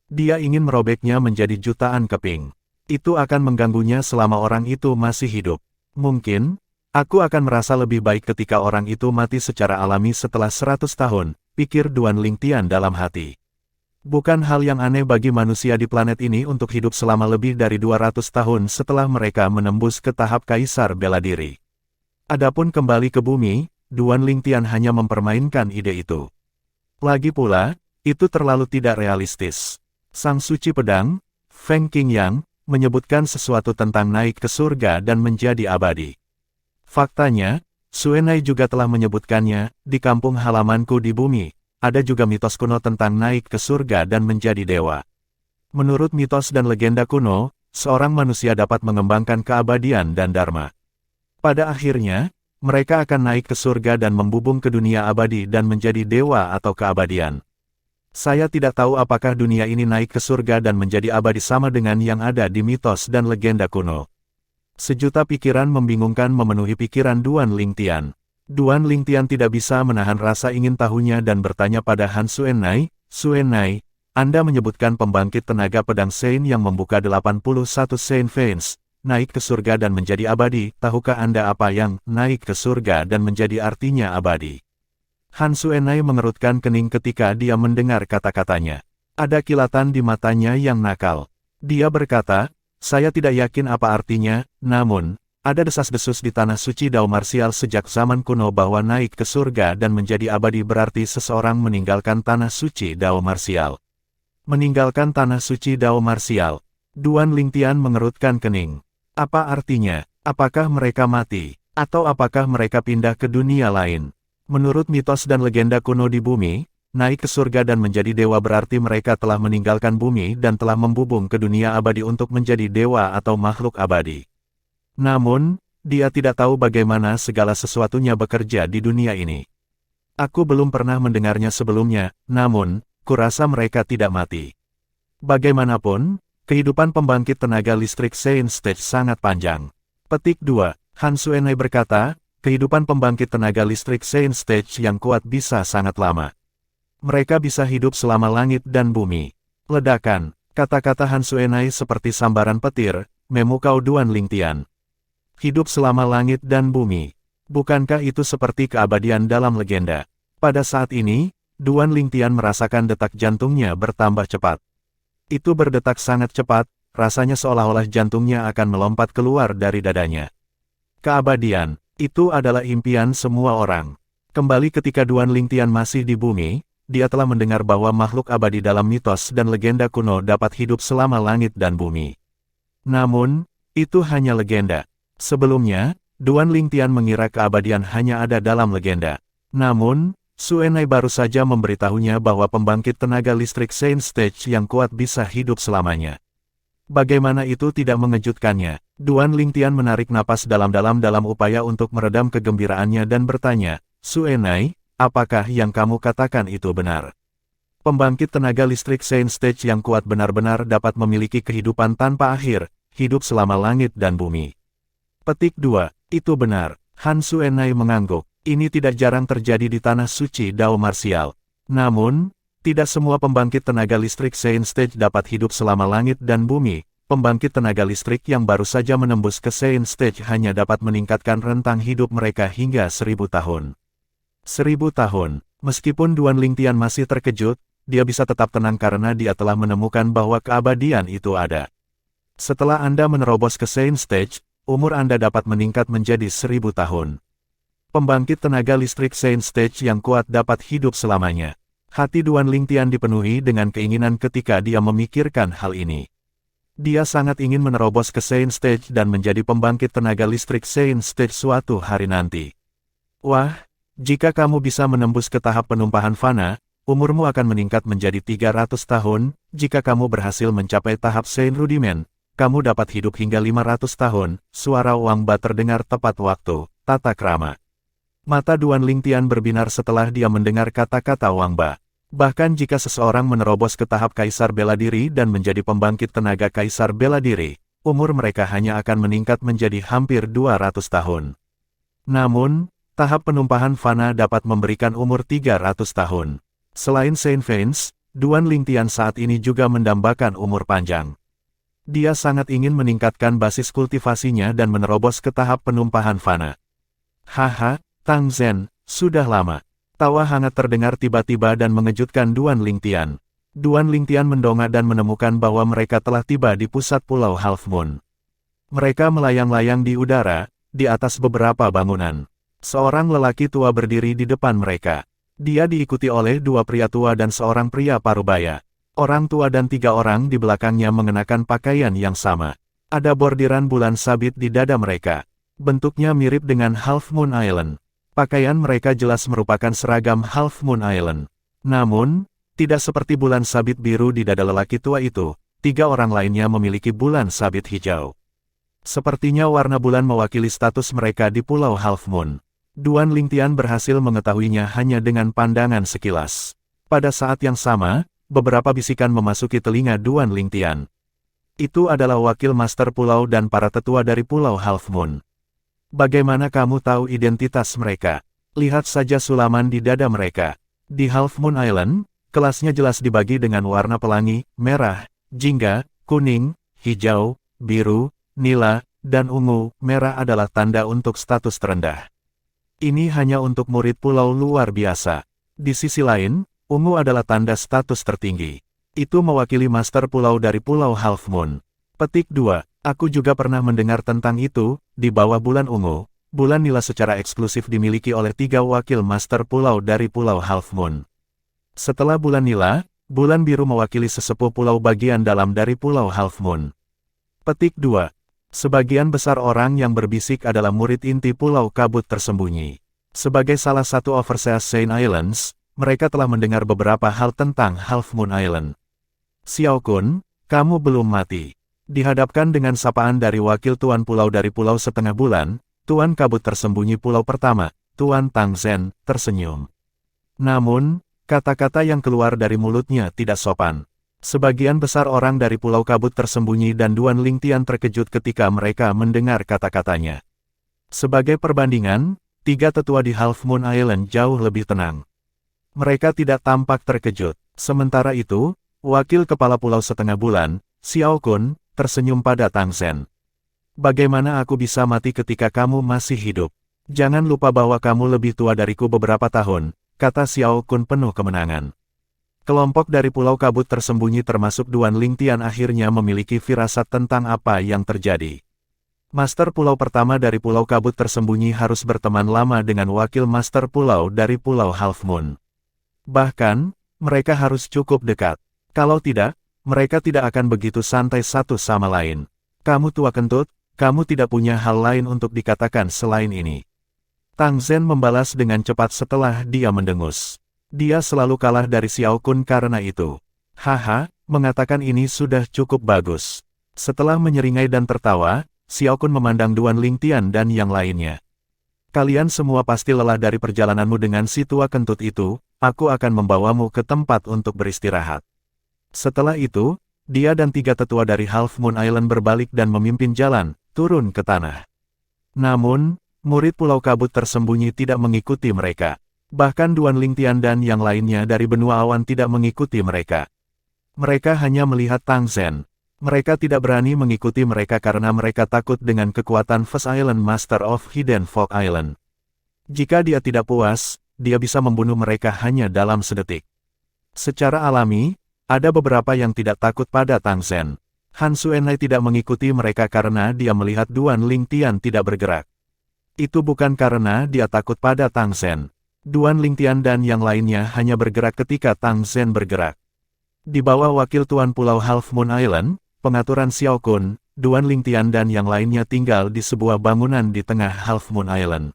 Dia ingin merobeknya menjadi jutaan keping. Itu akan mengganggunya selama orang itu masih hidup. Mungkin, aku akan merasa lebih baik ketika orang itu mati secara alami setelah 100 tahun, pikir Duan Lingtian dalam hati. Bukan hal yang aneh bagi manusia di planet ini untuk hidup selama lebih dari 200 tahun setelah mereka menembus ke tahap kaisar bela diri. Adapun kembali ke bumi, Duan Lingtian hanya mempermainkan ide itu. Lagi pula, itu terlalu tidak realistis. Sang Suci Pedang, Feng Qingyang, menyebutkan sesuatu tentang naik ke surga dan menjadi abadi. Faktanya, Xuenai juga telah menyebutkannya, di kampung halamanku di bumi, ada juga mitos kuno tentang naik ke surga dan menjadi dewa. Menurut mitos dan legenda kuno, seorang manusia dapat mengembangkan keabadian dan dharma. Pada akhirnya, mereka akan naik ke surga dan membubung ke dunia abadi dan menjadi dewa atau keabadian. Saya tidak tahu apakah dunia ini naik ke surga dan menjadi abadi sama dengan yang ada di mitos dan legenda kuno. Sejuta pikiran membingungkan memenuhi pikiran Duan Lingtian. Duan Lingtian tidak bisa menahan rasa ingin tahunya dan bertanya pada Han Xuenai, "Xuenai, Anda menyebutkan pembangkit tenaga pedang Saint yang membuka 81 Saint Veins, naik ke surga dan menjadi abadi, tahukah Anda apa yang naik ke surga dan menjadi artinya abadi?" Han Xuenai mengerutkan kening ketika dia mendengar kata-katanya. Ada kilatan di matanya yang nakal. Dia berkata, "Saya tidak yakin apa artinya, namun, ada desas-desus di tanah suci Dao Martial sejak zaman kuno bahwa naik ke surga dan menjadi abadi berarti seseorang meninggalkan tanah suci Dao Martial." Meninggalkan tanah suci Dao Martial. Duan Lingtian mengerutkan kening. Apa artinya? Apakah mereka mati? Atau apakah mereka pindah ke dunia lain? Menurut mitos dan legenda kuno di bumi, naik ke surga dan menjadi dewa berarti mereka telah meninggalkan bumi dan telah membubung ke dunia abadi untuk menjadi dewa atau makhluk abadi. Namun, dia tidak tahu bagaimana segala sesuatunya bekerja di dunia ini. Aku belum pernah mendengarnya sebelumnya, namun, kurasa mereka tidak mati. Bagaimanapun, kehidupan pembangkit tenaga listrik Saint Stage sangat panjang. Petik 2. Han Suenai berkata, kehidupan pembangkit tenaga listrik Saint Stage yang kuat bisa sangat lama. Mereka bisa hidup selama langit dan bumi. Ledakan, kata-kata Han Suenai seperti sambaran petir, memukau Duan Lingtian. Hidup selama langit dan bumi. Bukankah itu seperti keabadian dalam legenda? Pada saat ini, Duan Lingtian merasakan detak jantungnya bertambah cepat. Itu berdetak sangat cepat, rasanya seolah-olah jantungnya akan melompat keluar dari dadanya. Keabadian, itu adalah impian semua orang. Kembali ketika Duan Lingtian masih di bumi, dia telah mendengar bahwa makhluk abadi dalam mitos dan legenda kuno dapat hidup selama langit dan bumi. Namun, itu hanya legenda. Sebelumnya, Duan Lingtian mengira keabadian hanya ada dalam legenda. Namun, Suenai baru saja memberitahunya bahwa pembangkit tenaga listrik Saint Stage yang kuat bisa hidup selamanya. Bagaimana itu tidak mengejutkannya? Duan Lingtian menarik napas dalam-dalam dalam upaya untuk meredam kegembiraannya dan bertanya, Suenai, apakah yang kamu katakan itu benar? Pembangkit tenaga listrik Saint Stage yang kuat benar-benar dapat memiliki kehidupan tanpa akhir, hidup selama langit dan bumi. Petik 2. Itu benar. Han Suenai mengangguk. Ini tidak jarang terjadi di tanah suci Dao Marsial. Namun, tidak semua pembangkit tenaga listrik Saint Stage dapat hidup selama langit dan bumi. Pembangkit tenaga listrik yang baru saja menembus ke Saint Stage hanya dapat meningkatkan rentang hidup mereka hingga 1000 tahun. 1000 tahun. Meskipun Duan Lingtian masih terkejut, dia bisa tetap tenang karena dia telah menemukan bahwa keabadian itu ada. Setelah Anda menerobos ke Saint Stage, umur Anda dapat meningkat menjadi 1000 tahun. Pembangkit tenaga listrik Saint Stage yang kuat dapat hidup selamanya. Hati Duan Lingtian dipenuhi dengan keinginan ketika dia memikirkan hal ini. Dia sangat ingin menerobos ke Saint Stage dan menjadi pembangkit tenaga listrik Saint Stage suatu hari nanti. Wah, jika kamu bisa menembus ke tahap penumpahan fana, umurmu akan meningkat menjadi 300 tahun, jika kamu berhasil mencapai tahap Saint Rudiment, kamu dapat hidup hingga 500 tahun, suara Wang Ba terdengar tepat waktu, tata krama. Mata Duan Lingtian berbinar setelah dia mendengar kata-kata Wang Ba. Bahkan jika seseorang menerobos ke tahap Kaisar Bela Diri dan menjadi pembangkit tenaga Kaisar Bela Diri, umur mereka hanya akan meningkat menjadi hampir 200 tahun. Namun, tahap penumpahan fana dapat memberikan umur 300 tahun. Selain Saint Vance, Duan Lingtian saat ini juga mendambakan umur panjang. Dia sangat ingin meningkatkan basis kultivasinya dan menerobos ke tahap penumpahan fana. Haha, Tang Zhen, sudah lama. Tawa hangat terdengar tiba-tiba dan mengejutkan Duan Lingtian. Duan Lingtian mendongak dan menemukan bahwa mereka telah tiba di pusat Pulau Half Moon. Mereka melayang-layang di udara, di atas beberapa bangunan. Seorang lelaki tua berdiri di depan mereka. Dia diikuti oleh 2 pria tua dan seorang pria parubaya. Orang tua dan 3 orang di belakangnya mengenakan pakaian yang sama. Ada bordiran bulan sabit di dada mereka. Bentuknya mirip dengan Half Moon Island. Pakaian mereka jelas merupakan seragam Half Moon Island. Namun, tidak seperti bulan sabit biru di dada lelaki tua itu, 3 orang lainnya memiliki bulan sabit hijau. Sepertinya warna bulan mewakili status mereka di Pulau Half Moon. Duan Lingtian berhasil mengetahuinya hanya dengan pandangan sekilas. Pada saat yang sama, beberapa bisikan memasuki telinga Duan Lingtian. Itu adalah wakil master pulau dan para tetua dari Pulau Half Moon. Bagaimana kamu tahu identitas mereka? Lihat saja sulaman di dada mereka. Di Half Moon Island, kelasnya jelas dibagi dengan warna pelangi, merah, jingga, kuning, hijau, biru, nila, dan ungu. Merah adalah tanda untuk status terendah. Ini hanya untuk murid pulau luar biasa. Di sisi lain, ungu adalah tanda status tertinggi. Itu mewakili master pulau dari Pulau Half Moon. Petik 2. Aku juga pernah mendengar tentang itu, di bawah bulan ungu, bulan nila secara eksklusif dimiliki oleh 3 wakil master pulau dari Pulau Half Moon. Setelah bulan nila, bulan biru mewakili sesepuh pulau bagian dalam dari Pulau Half Moon. Petik 2. Sebagian besar orang yang berbisik adalah murid inti Pulau Kabut Tersembunyi. Sebagai salah satu Overseas Saint Islands, mereka telah mendengar beberapa hal tentang Half Moon Island. Xiao Kun, kamu belum mati. Dihadapkan dengan sapaan dari wakil Tuan Pulau dari Pulau Setengah Bulan, Tuan Kabut Tersembunyi Pulau Pertama, Tuan Tang Zhen, tersenyum. Namun, kata-kata yang keluar dari mulutnya tidak sopan. Sebagian besar orang dari Pulau Kabut Tersembunyi dan Duan Lingtian terkejut ketika mereka mendengar kata-katanya. Sebagai perbandingan, 3 tetua di Half Moon Island jauh lebih tenang. Mereka tidak tampak terkejut. Sementara itu, wakil kepala Pulau Setengah Bulan, Xiao Kun, tersenyum pada Tang Zhen. Bagaimana aku bisa mati ketika kamu masih hidup? Jangan lupa bahwa kamu lebih tua dariku beberapa tahun, kata Xiao Kun penuh kemenangan. Kelompok dari Pulau Kabut Tersembunyi termasuk Duan Lingtian akhirnya memiliki firasat tentang apa yang terjadi. Master Pulau Pertama dari Pulau Kabut Tersembunyi harus berteman lama dengan wakil Master Pulau dari Pulau Half Moon. Bahkan, mereka harus cukup dekat. Kalau tidak, mereka tidak akan begitu santai satu sama lain. Kamu tua kentut, kamu tidak punya hal lain untuk dikatakan selain ini. Tang Zhen membalas dengan cepat setelah dia mendengus. Dia selalu kalah dari Xiao Kun karena itu. Haha, mengatakan ini sudah cukup bagus. Setelah menyeringai dan tertawa, Xiao Kun memandang Duan Lingtian dan yang lainnya. Kalian semua pasti lelah dari perjalananmu dengan si tua kentut itu, aku akan membawamu ke tempat untuk beristirahat. Setelah itu, dia dan 3 tetua dari Half Moon Island berbalik dan memimpin jalan, turun ke tanah. Namun, murid Pulau Kabut Tersembunyi tidak mengikuti mereka. Bahkan Duan Lingtian dan yang lainnya dari benua awan tidak mengikuti mereka. Mereka hanya melihat Tang Zhen. Mereka tidak berani mengikuti mereka karena mereka takut dengan kekuatan First Island Master of Hidden Folk Island. Jika dia tidak puas, dia bisa membunuh mereka hanya dalam sedetik. Secara alami, ada beberapa yang tidak takut pada Tang Zhen. Han Xuanlai tidak mengikuti mereka karena dia melihat Duan Lingtian tidak bergerak. Itu bukan karena dia takut pada Tang Zhen. Duan Lingtian dan yang lainnya hanya bergerak ketika Tang Zhen bergerak. Di bawah wakil Tuan Pulau Half Moon Island, pengaturan Xiao Kun, Duan Lingtian dan yang lainnya tinggal di sebuah bangunan di tengah Half Moon Island.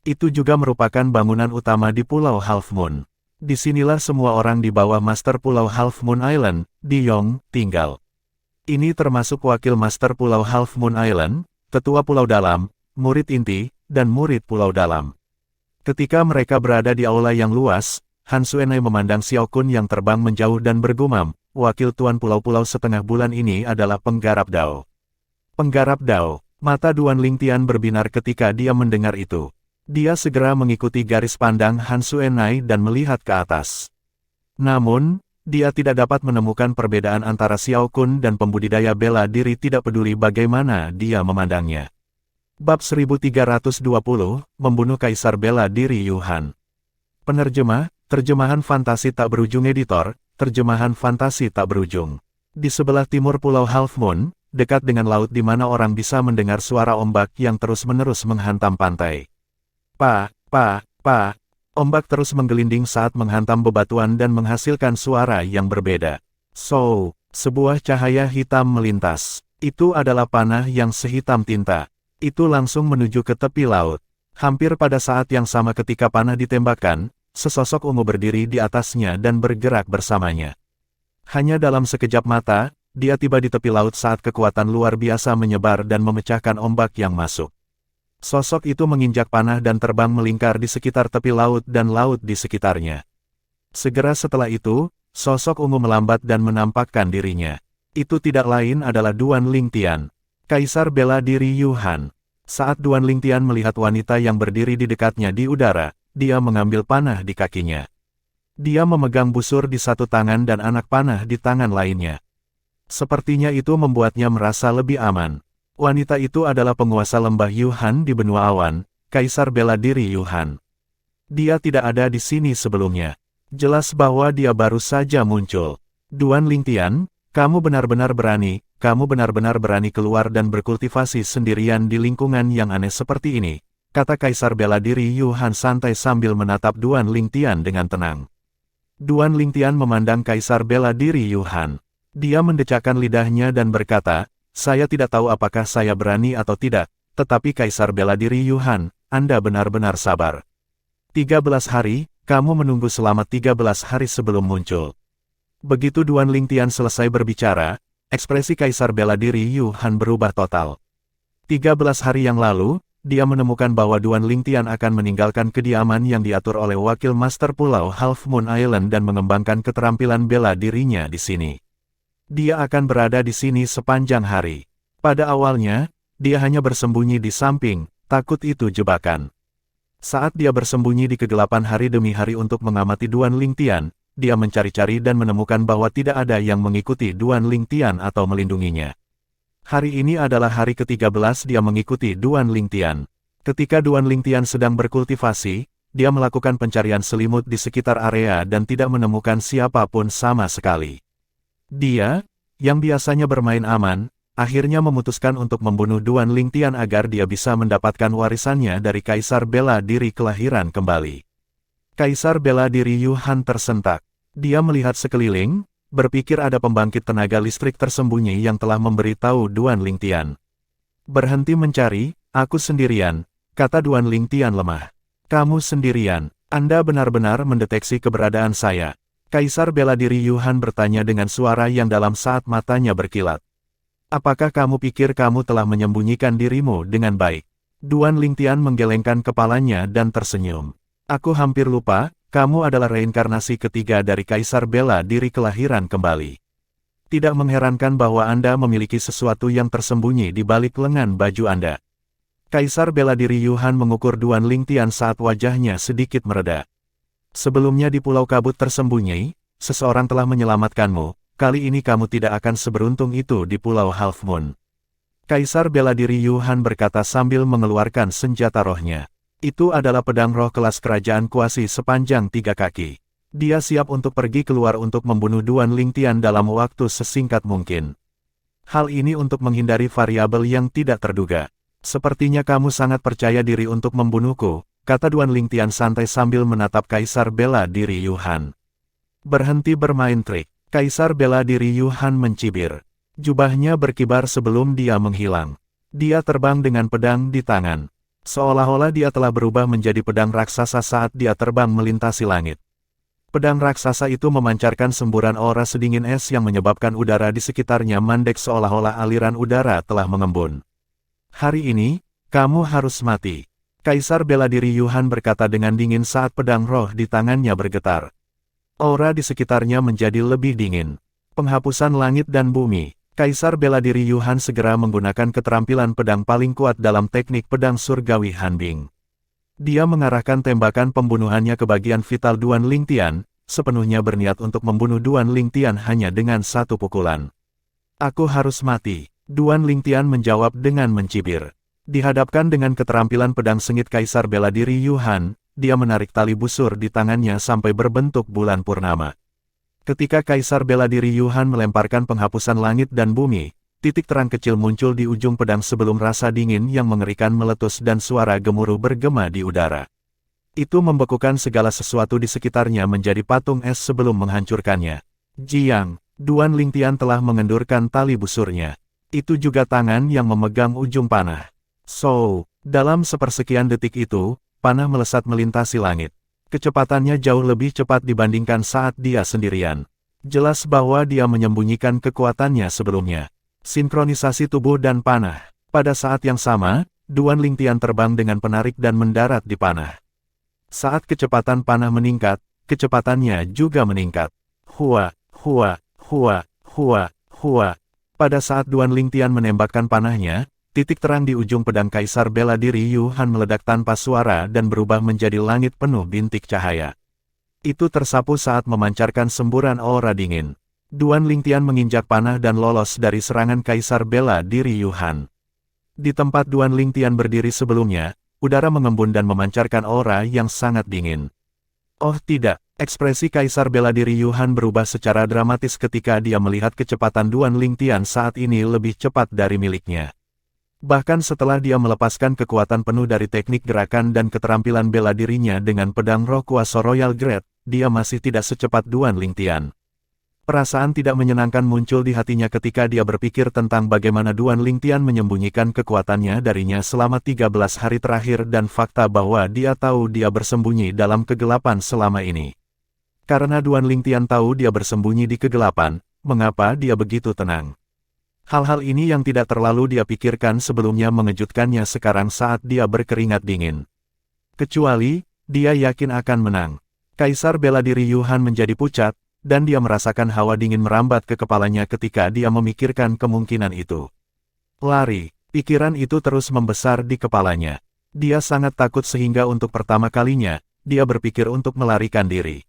Itu juga merupakan bangunan utama di Pulau Half Moon. Disinilah semua orang di bawah Master Pulau Half Moon Island, Di Yong, tinggal. Ini termasuk wakil Master Pulau Half Moon Island, Tetua Pulau Dalam, murid inti, dan murid Pulau Dalam. Ketika mereka berada di aula yang luas, Han Xuanlai memandang Xiao Kun yang terbang menjauh dan bergumam, wakil Tuan Pulau-Pulau Setengah Bulan ini adalah penggarap Dao. Penggarap Dao, mata Duan Lingtian berbinar ketika dia mendengar itu. Dia segera mengikuti garis pandang Han Xuanlai dan melihat ke atas. Namun, dia tidak dapat menemukan perbedaan antara Xiao Kun dan pembudidaya bela diri tidak peduli bagaimana dia memandangnya. Bab 1320, Membunuh Kaisar Bela Diri Yuhan. Penerjemah, terjemahan fantasi tak berujung editor, terjemahan fantasi tak berujung. Di sebelah timur Pulau Half Moon, dekat dengan laut di mana orang bisa mendengar suara ombak yang terus-menerus menghantam pantai. Ombak terus menggelinding saat menghantam bebatuan dan menghasilkan suara yang berbeda. Sebuah cahaya hitam melintas. Itu adalah panah yang sehitam tinta. Itu langsung menuju ke tepi laut. Hampir pada saat yang sama ketika panah ditembakkan, sesosok ungu berdiri di atasnya dan bergerak bersamanya. Hanya dalam sekejap mata, dia tiba di tepi laut saat kekuatan luar biasa menyebar dan memecahkan ombak yang masuk. Sosok itu menginjak panah dan terbang melingkar di sekitar tepi laut dan laut di sekitarnya. Segera setelah itu, sosok ungu melambat dan menampakkan dirinya. Itu tidak lain adalah Duan Lingtian, Kaisar Bela Diri Yuhan. Saat Duan Lingtian melihat wanita yang berdiri di dekatnya di udara, dia mengambil panah di kakinya. Dia memegang busur di satu tangan dan anak panah di tangan lainnya. Sepertinya itu membuatnya merasa lebih aman. Wanita itu adalah penguasa lembah Yuhan di benua awan, Kaisar Bela Diri Yuhan. Dia tidak ada di sini sebelumnya. Jelas bahwa dia baru saja muncul. Duan Lingtian, kamu benar-benar berani keluar dan berkultivasi sendirian di lingkungan yang aneh seperti ini, kata Kaisar Bela Diri Yuhan santai sambil menatap Duan Lingtian dengan tenang. Duan Lingtian memandang Kaisar Bela Diri Yuhan. Dia mendecakkan lidahnya dan berkata, saya tidak tahu apakah saya berani atau tidak, tetapi Kaisar bela diri Yuhan, Anda benar-benar sabar. 13 hari, kamu menunggu selama 13 hari sebelum muncul. Begitu Duan Lingtian selesai berbicara, ekspresi Kaisar bela diri Yuhan berubah total. 13 hari yang lalu, dia menemukan bahwa Duan Lingtian akan meninggalkan kediaman yang diatur oleh wakil master pulau Half Moon Island dan mengembangkan keterampilan bela dirinya di sini. Dia akan berada di sini sepanjang hari. Pada awalnya, dia hanya bersembunyi di samping, takut itu jebakan. Saat dia bersembunyi di kegelapan hari demi hari untuk mengamati Duan Lingtian, dia mencari-cari dan menemukan bahwa tidak ada yang mengikuti Duan Lingtian atau melindunginya. Hari ini adalah hari ke-13 dia mengikuti Duan Lingtian. Ketika Duan Lingtian sedang berkultivasi, dia melakukan pencarian selimut di sekitar area dan tidak menemukan siapapun sama sekali. Dia, yang biasanya bermain aman, akhirnya memutuskan untuk membunuh Duan Lingtian agar dia bisa mendapatkan warisannya dari Kaisar bela diri kelahiran kembali. Kaisar bela diri Yuhan tersentak. Dia melihat sekeliling, berpikir ada pembangkit tenaga listrik tersembunyi yang telah memberitahu Duan Lingtian. Berhenti mencari, aku sendirian, kata Duan Lingtian lemah. Kamu sendirian, Anda benar-benar mendeteksi keberadaan saya. Kaisar bela diri Yuhan bertanya dengan suara yang dalam saat matanya berkilat. Apakah kamu pikir kamu telah menyembunyikan dirimu dengan baik? Duan Lingtian menggelengkan kepalanya dan tersenyum. Aku hampir lupa, kamu adalah reinkarnasi ketiga dari Kaisar bela diri kelahiran kembali. Tidak mengherankan bahwa Anda memiliki sesuatu yang tersembunyi di balik lengan baju Anda. Kaisar bela diri Yuhan mengukur Duan Lingtian saat wajahnya sedikit mereda. Sebelumnya di Pulau Kabut tersembunyi, seseorang telah menyelamatkanmu, kali ini kamu tidak akan seberuntung itu di Pulau Half Moon. Kaisar bela diri Yuhan berkata sambil mengeluarkan senjata rohnya. Itu adalah pedang roh kelas kerajaan kuasi sepanjang 3 kaki. Dia siap untuk pergi keluar untuk membunuh Duan Lingtian dalam waktu sesingkat mungkin. Hal ini untuk menghindari variabel yang tidak terduga. Sepertinya kamu sangat percaya diri untuk membunuhku, kata Duan Lingtian santai sambil menatap Kaisar bela diri Yuhan. Berhenti bermain trik. Kaisar bela diri Yuhan mencibir. Jubahnya berkibar sebelum dia menghilang. Dia terbang dengan pedang di tangan. Seolah-olah dia telah berubah menjadi pedang raksasa saat dia terbang melintasi langit. Pedang raksasa itu memancarkan semburan aura sedingin es yang menyebabkan udara di sekitarnya mandek seolah-olah aliran udara telah mengembun. Hari ini, kamu harus mati. Kaisar bela diri Yuhan berkata dengan dingin saat pedang roh di tangannya bergetar. Aura di sekitarnya menjadi lebih dingin. Penghapusan langit dan bumi. Kaisar bela diri Yuhan segera menggunakan keterampilan pedang paling kuat dalam teknik pedang surgawi Hanbing. Dia mengarahkan tembakan pembunuhannya ke bagian vital Duan Lingtian, sepenuhnya berniat untuk membunuh Duan Lingtian hanya dengan satu pukulan. Aku harus mati, Duan Lingtian menjawab dengan mencibir. Dihadapkan dengan keterampilan pedang sengit Kaisar bela diri Yuhan, dia menarik tali busur di tangannya sampai berbentuk bulan purnama. Ketika Kaisar bela diri Yuhan melemparkan penghapusan langit dan bumi, titik terang kecil muncul di ujung pedang sebelum rasa dingin yang mengerikan meletus dan suara gemuruh bergema di udara. Itu membekukan segala sesuatu di sekitarnya menjadi patung es sebelum menghancurkannya. Jiang, Duan Lingtian telah mengendurkan tali busurnya. Itu juga tangan yang memegang ujung panah. Dalam sepersekian detik itu, panah melesat melintasi langit. Kecepatannya jauh lebih cepat dibandingkan saat dia sendirian. Jelas bahwa dia menyembunyikan kekuatannya sebelumnya. Sinkronisasi tubuh dan panah. Pada saat yang sama, Duan Lingtian terbang dengan penarik dan mendarat di panah. Saat kecepatan panah meningkat, kecepatannya juga meningkat. Hua, hua, hua, hua, hua. Pada saat Duan Lingtian menembakkan panahnya, titik terang di ujung pedang Kaisar bela diri Yuhan meledak tanpa suara dan berubah menjadi langit penuh bintik cahaya. Itu tersapu saat memancarkan semburan aura dingin. Duan Lingtian menginjak panah dan lolos dari serangan Kaisar bela diri Yuhan. Di tempat Duan Lingtian berdiri sebelumnya, udara mengembun dan memancarkan aura yang sangat dingin. Oh tidak, ekspresi Kaisar bela diri Yuhan berubah secara dramatis ketika dia melihat kecepatan Duan Lingtian saat ini lebih cepat dari miliknya. Bahkan setelah dia melepaskan kekuatan penuh dari teknik gerakan dan keterampilan bela dirinya dengan pedang roh kuasa Royal Grade, dia masih tidak secepat Duan Lingtian. Perasaan tidak menyenangkan muncul di hatinya ketika dia berpikir tentang bagaimana Duan Lingtian menyembunyikan kekuatannya darinya selama 13 hari terakhir dan fakta bahwa dia tahu dia bersembunyi dalam kegelapan selama ini. Karena Duan Lingtian tahu dia bersembunyi di kegelapan, mengapa dia begitu tenang? Hal-hal ini yang tidak terlalu dia pikirkan sebelumnya mengejutkannya sekarang saat dia berkeringat dingin. Kecuali, dia yakin akan menang. Kaisar bela diri Yuhan menjadi pucat, dan dia merasakan hawa dingin merambat ke kepalanya ketika dia memikirkan kemungkinan itu. Lari, pikiran itu terus membesar di kepalanya. Dia sangat takut sehingga untuk pertama kalinya, dia berpikir untuk melarikan diri.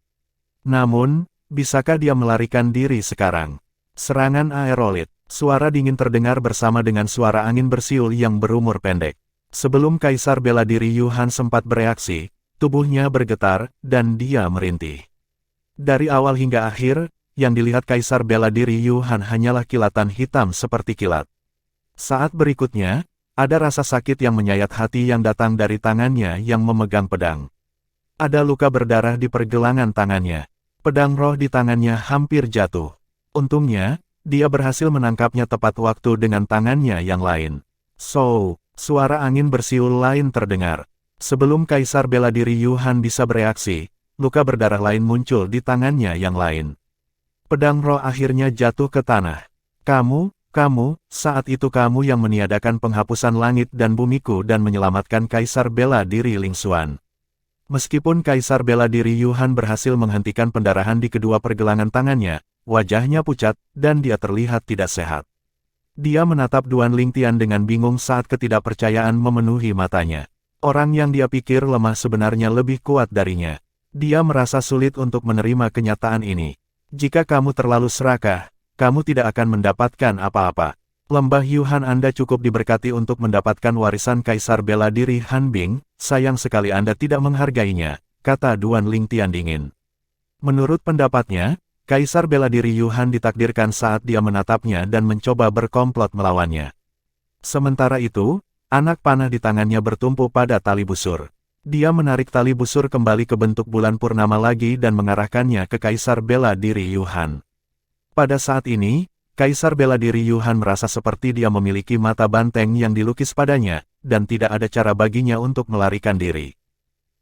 Namun, bisakah dia melarikan diri sekarang? Serangan aerolit, suara dingin terdengar bersama dengan suara angin bersiul yang berumur pendek. Sebelum Kaisar bela diri Yuhan sempat bereaksi, tubuhnya bergetar, dan dia merintih. Dari awal hingga akhir, yang dilihat Kaisar bela diri Yuhan hanyalah kilatan hitam seperti kilat. Saat berikutnya, ada rasa sakit yang menyayat hati yang datang dari tangannya yang memegang pedang. Ada luka berdarah di pergelangan tangannya. Pedang roh di tangannya hampir jatuh. Untungnya, dia berhasil menangkapnya tepat waktu dengan tangannya yang lain. Suara angin bersiul lain terdengar. Sebelum Kaisar bela diri Yuhan bisa bereaksi, luka berdarah lain muncul di tangannya yang lain. Pedang roh akhirnya jatuh ke tanah. Kamu, saat itu kamu yang meniadakan penghapusan langit dan bumiku dan menyelamatkan Kaisar bela diri Ling Xuan. Meskipun Kaisar bela diri Yuhan berhasil menghentikan pendarahan di kedua pergelangan tangannya, wajahnya pucat, dan dia terlihat tidak sehat. Dia menatap Duan Lingtian dengan bingung saat ketidakpercayaan memenuhi matanya. Orang yang dia pikir lemah sebenarnya lebih kuat darinya. Dia merasa sulit untuk menerima kenyataan ini. Jika kamu terlalu serakah, kamu tidak akan mendapatkan apa-apa. Lembah Yuhan Anda cukup diberkati untuk mendapatkan warisan Kaisar bela diri Han Bing, sayang sekali Anda tidak menghargainya, kata Duan Lingtian dingin. Menurut pendapatnya, Kaisar bela diri Yuhan ditakdirkan saat dia menatapnya dan mencoba berkomplot melawannya. Sementara itu, anak panah di tangannya bertumpu pada tali busur. Dia menarik tali busur kembali ke bentuk bulan purnama lagi dan mengarahkannya ke Kaisar bela diri Yuhan. Pada saat ini, Kaisar bela diri Yuhan merasa seperti dia memiliki mata banteng yang dilukis padanya, dan tidak ada cara baginya untuk melarikan diri.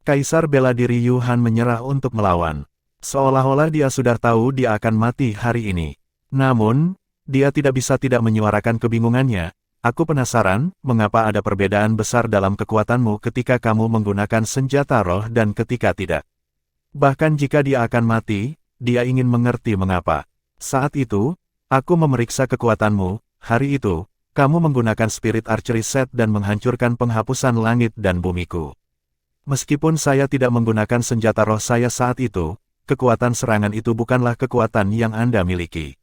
Kaisar bela diri Yuhan menyerah untuk melawan. Seolah-olah dia sudah tahu dia akan mati hari ini. Namun, dia tidak bisa tidak menyuarakan kebingungannya. Aku penasaran, mengapa ada perbedaan besar dalam kekuatanmu ketika kamu menggunakan senjata roh dan ketika tidak. Bahkan jika dia akan mati, dia ingin mengerti mengapa. Saat itu, aku memeriksa kekuatanmu, hari itu, kamu menggunakan Spirit Archery Set dan menghancurkan penghapusan langit dan bumiku. Meskipun saya tidak menggunakan senjata roh saya saat itu, kekuatan serangan itu bukanlah kekuatan yang Anda miliki.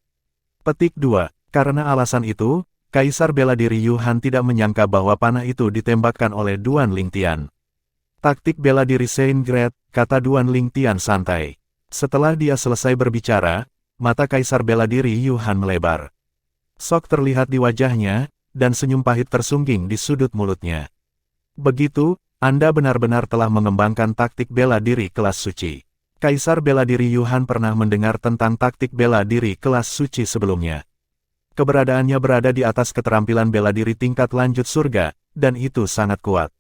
Petik 2. Karena alasan itu, Kaisar bela diri Yuhan tidak menyangka bahwa panah itu ditembakkan oleh Duan Lingtian. Taktik bela diri Saint Great, kata Duan Lingtian santai. Setelah dia selesai berbicara, mata Kaisar bela diri Yuhan melebar. Sok terlihat di wajahnya, dan senyum pahit tersungging di sudut mulutnya. Begitu, Anda benar-benar telah mengembangkan taktik bela diri kelas suci. Kaisar bela diri Yuhan pernah mendengar tentang taktik bela diri kelas suci sebelumnya. Keberadaannya berada di atas keterampilan bela diri tingkat lanjut surga, dan itu sangat kuat.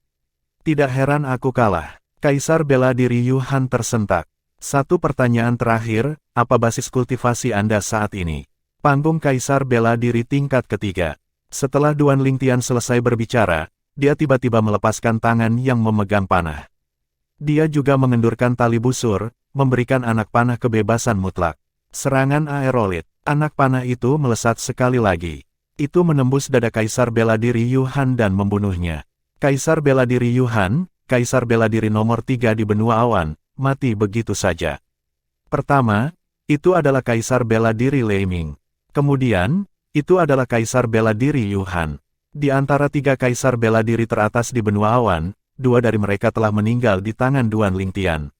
Tidak heran aku kalah. Kaisar bela diri Yuhan tersentak. Satu pertanyaan terakhir, apa basis kultivasi Anda saat ini? Panggung Kaisar bela diri tingkat ketiga. Setelah Duan Lingtian selesai berbicara, dia tiba-tiba melepaskan tangan yang memegang panah. Dia juga mengendurkan tali busur, memberikan anak panah kebebasan mutlak. Serangan aerolit. Anak panah itu melesat sekali lagi. Itu menembus dada Kaisar bela diri Yuhan dan membunuhnya. Kaisar bela diri Yuhan, Kaisar bela diri nomor 3 di benua awan, mati begitu saja. Pertama, itu adalah Kaisar bela diri Lei Ming. Kemudian, itu adalah Kaisar bela diri Yuhan. Di antara 3 Kaisar bela diri teratas di benua awan, 2 dari mereka telah meninggal di tangan Duan Lingtian.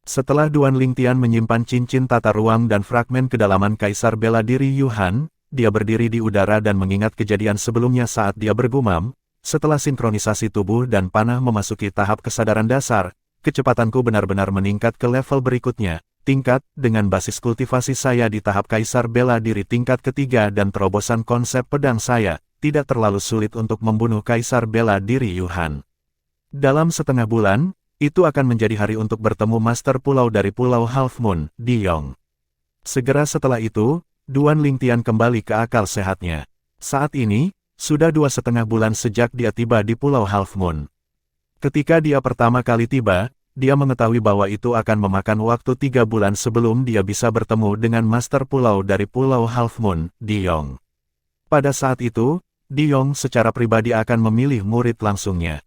Setelah Duan Lingtian menyimpan cincin tata ruang dan fragmen kedalaman Kaisar bela diri Yuhan, dia berdiri di udara dan mengingat kejadian sebelumnya saat dia bergumam, setelah sinkronisasi tubuh dan panah memasuki tahap kesadaran dasar, kecepatanku benar-benar meningkat ke level berikutnya, tingkat, dengan basis kultivasi saya di tahap kaisar bela diri tingkat ketiga dan terobosan konsep pedang saya, tidak terlalu sulit untuk membunuh kaisar bela diri Yuhan. Dalam setengah bulan, itu akan menjadi hari untuk bertemu Master Pulau dari Pulau Half Moon, Di Yong. Segera setelah itu, Duan Lingtian kembali ke akal sehatnya. Saat ini, sudah 2,5 bulan sejak dia tiba di Pulau Half Moon. Ketika dia pertama kali tiba, dia mengetahui bahwa itu akan memakan waktu 3 bulan sebelum dia bisa bertemu dengan Master Pulau dari Pulau Half Moon, Di Yong. Pada saat itu, Di Yong secara pribadi akan memilih murid langsungnya.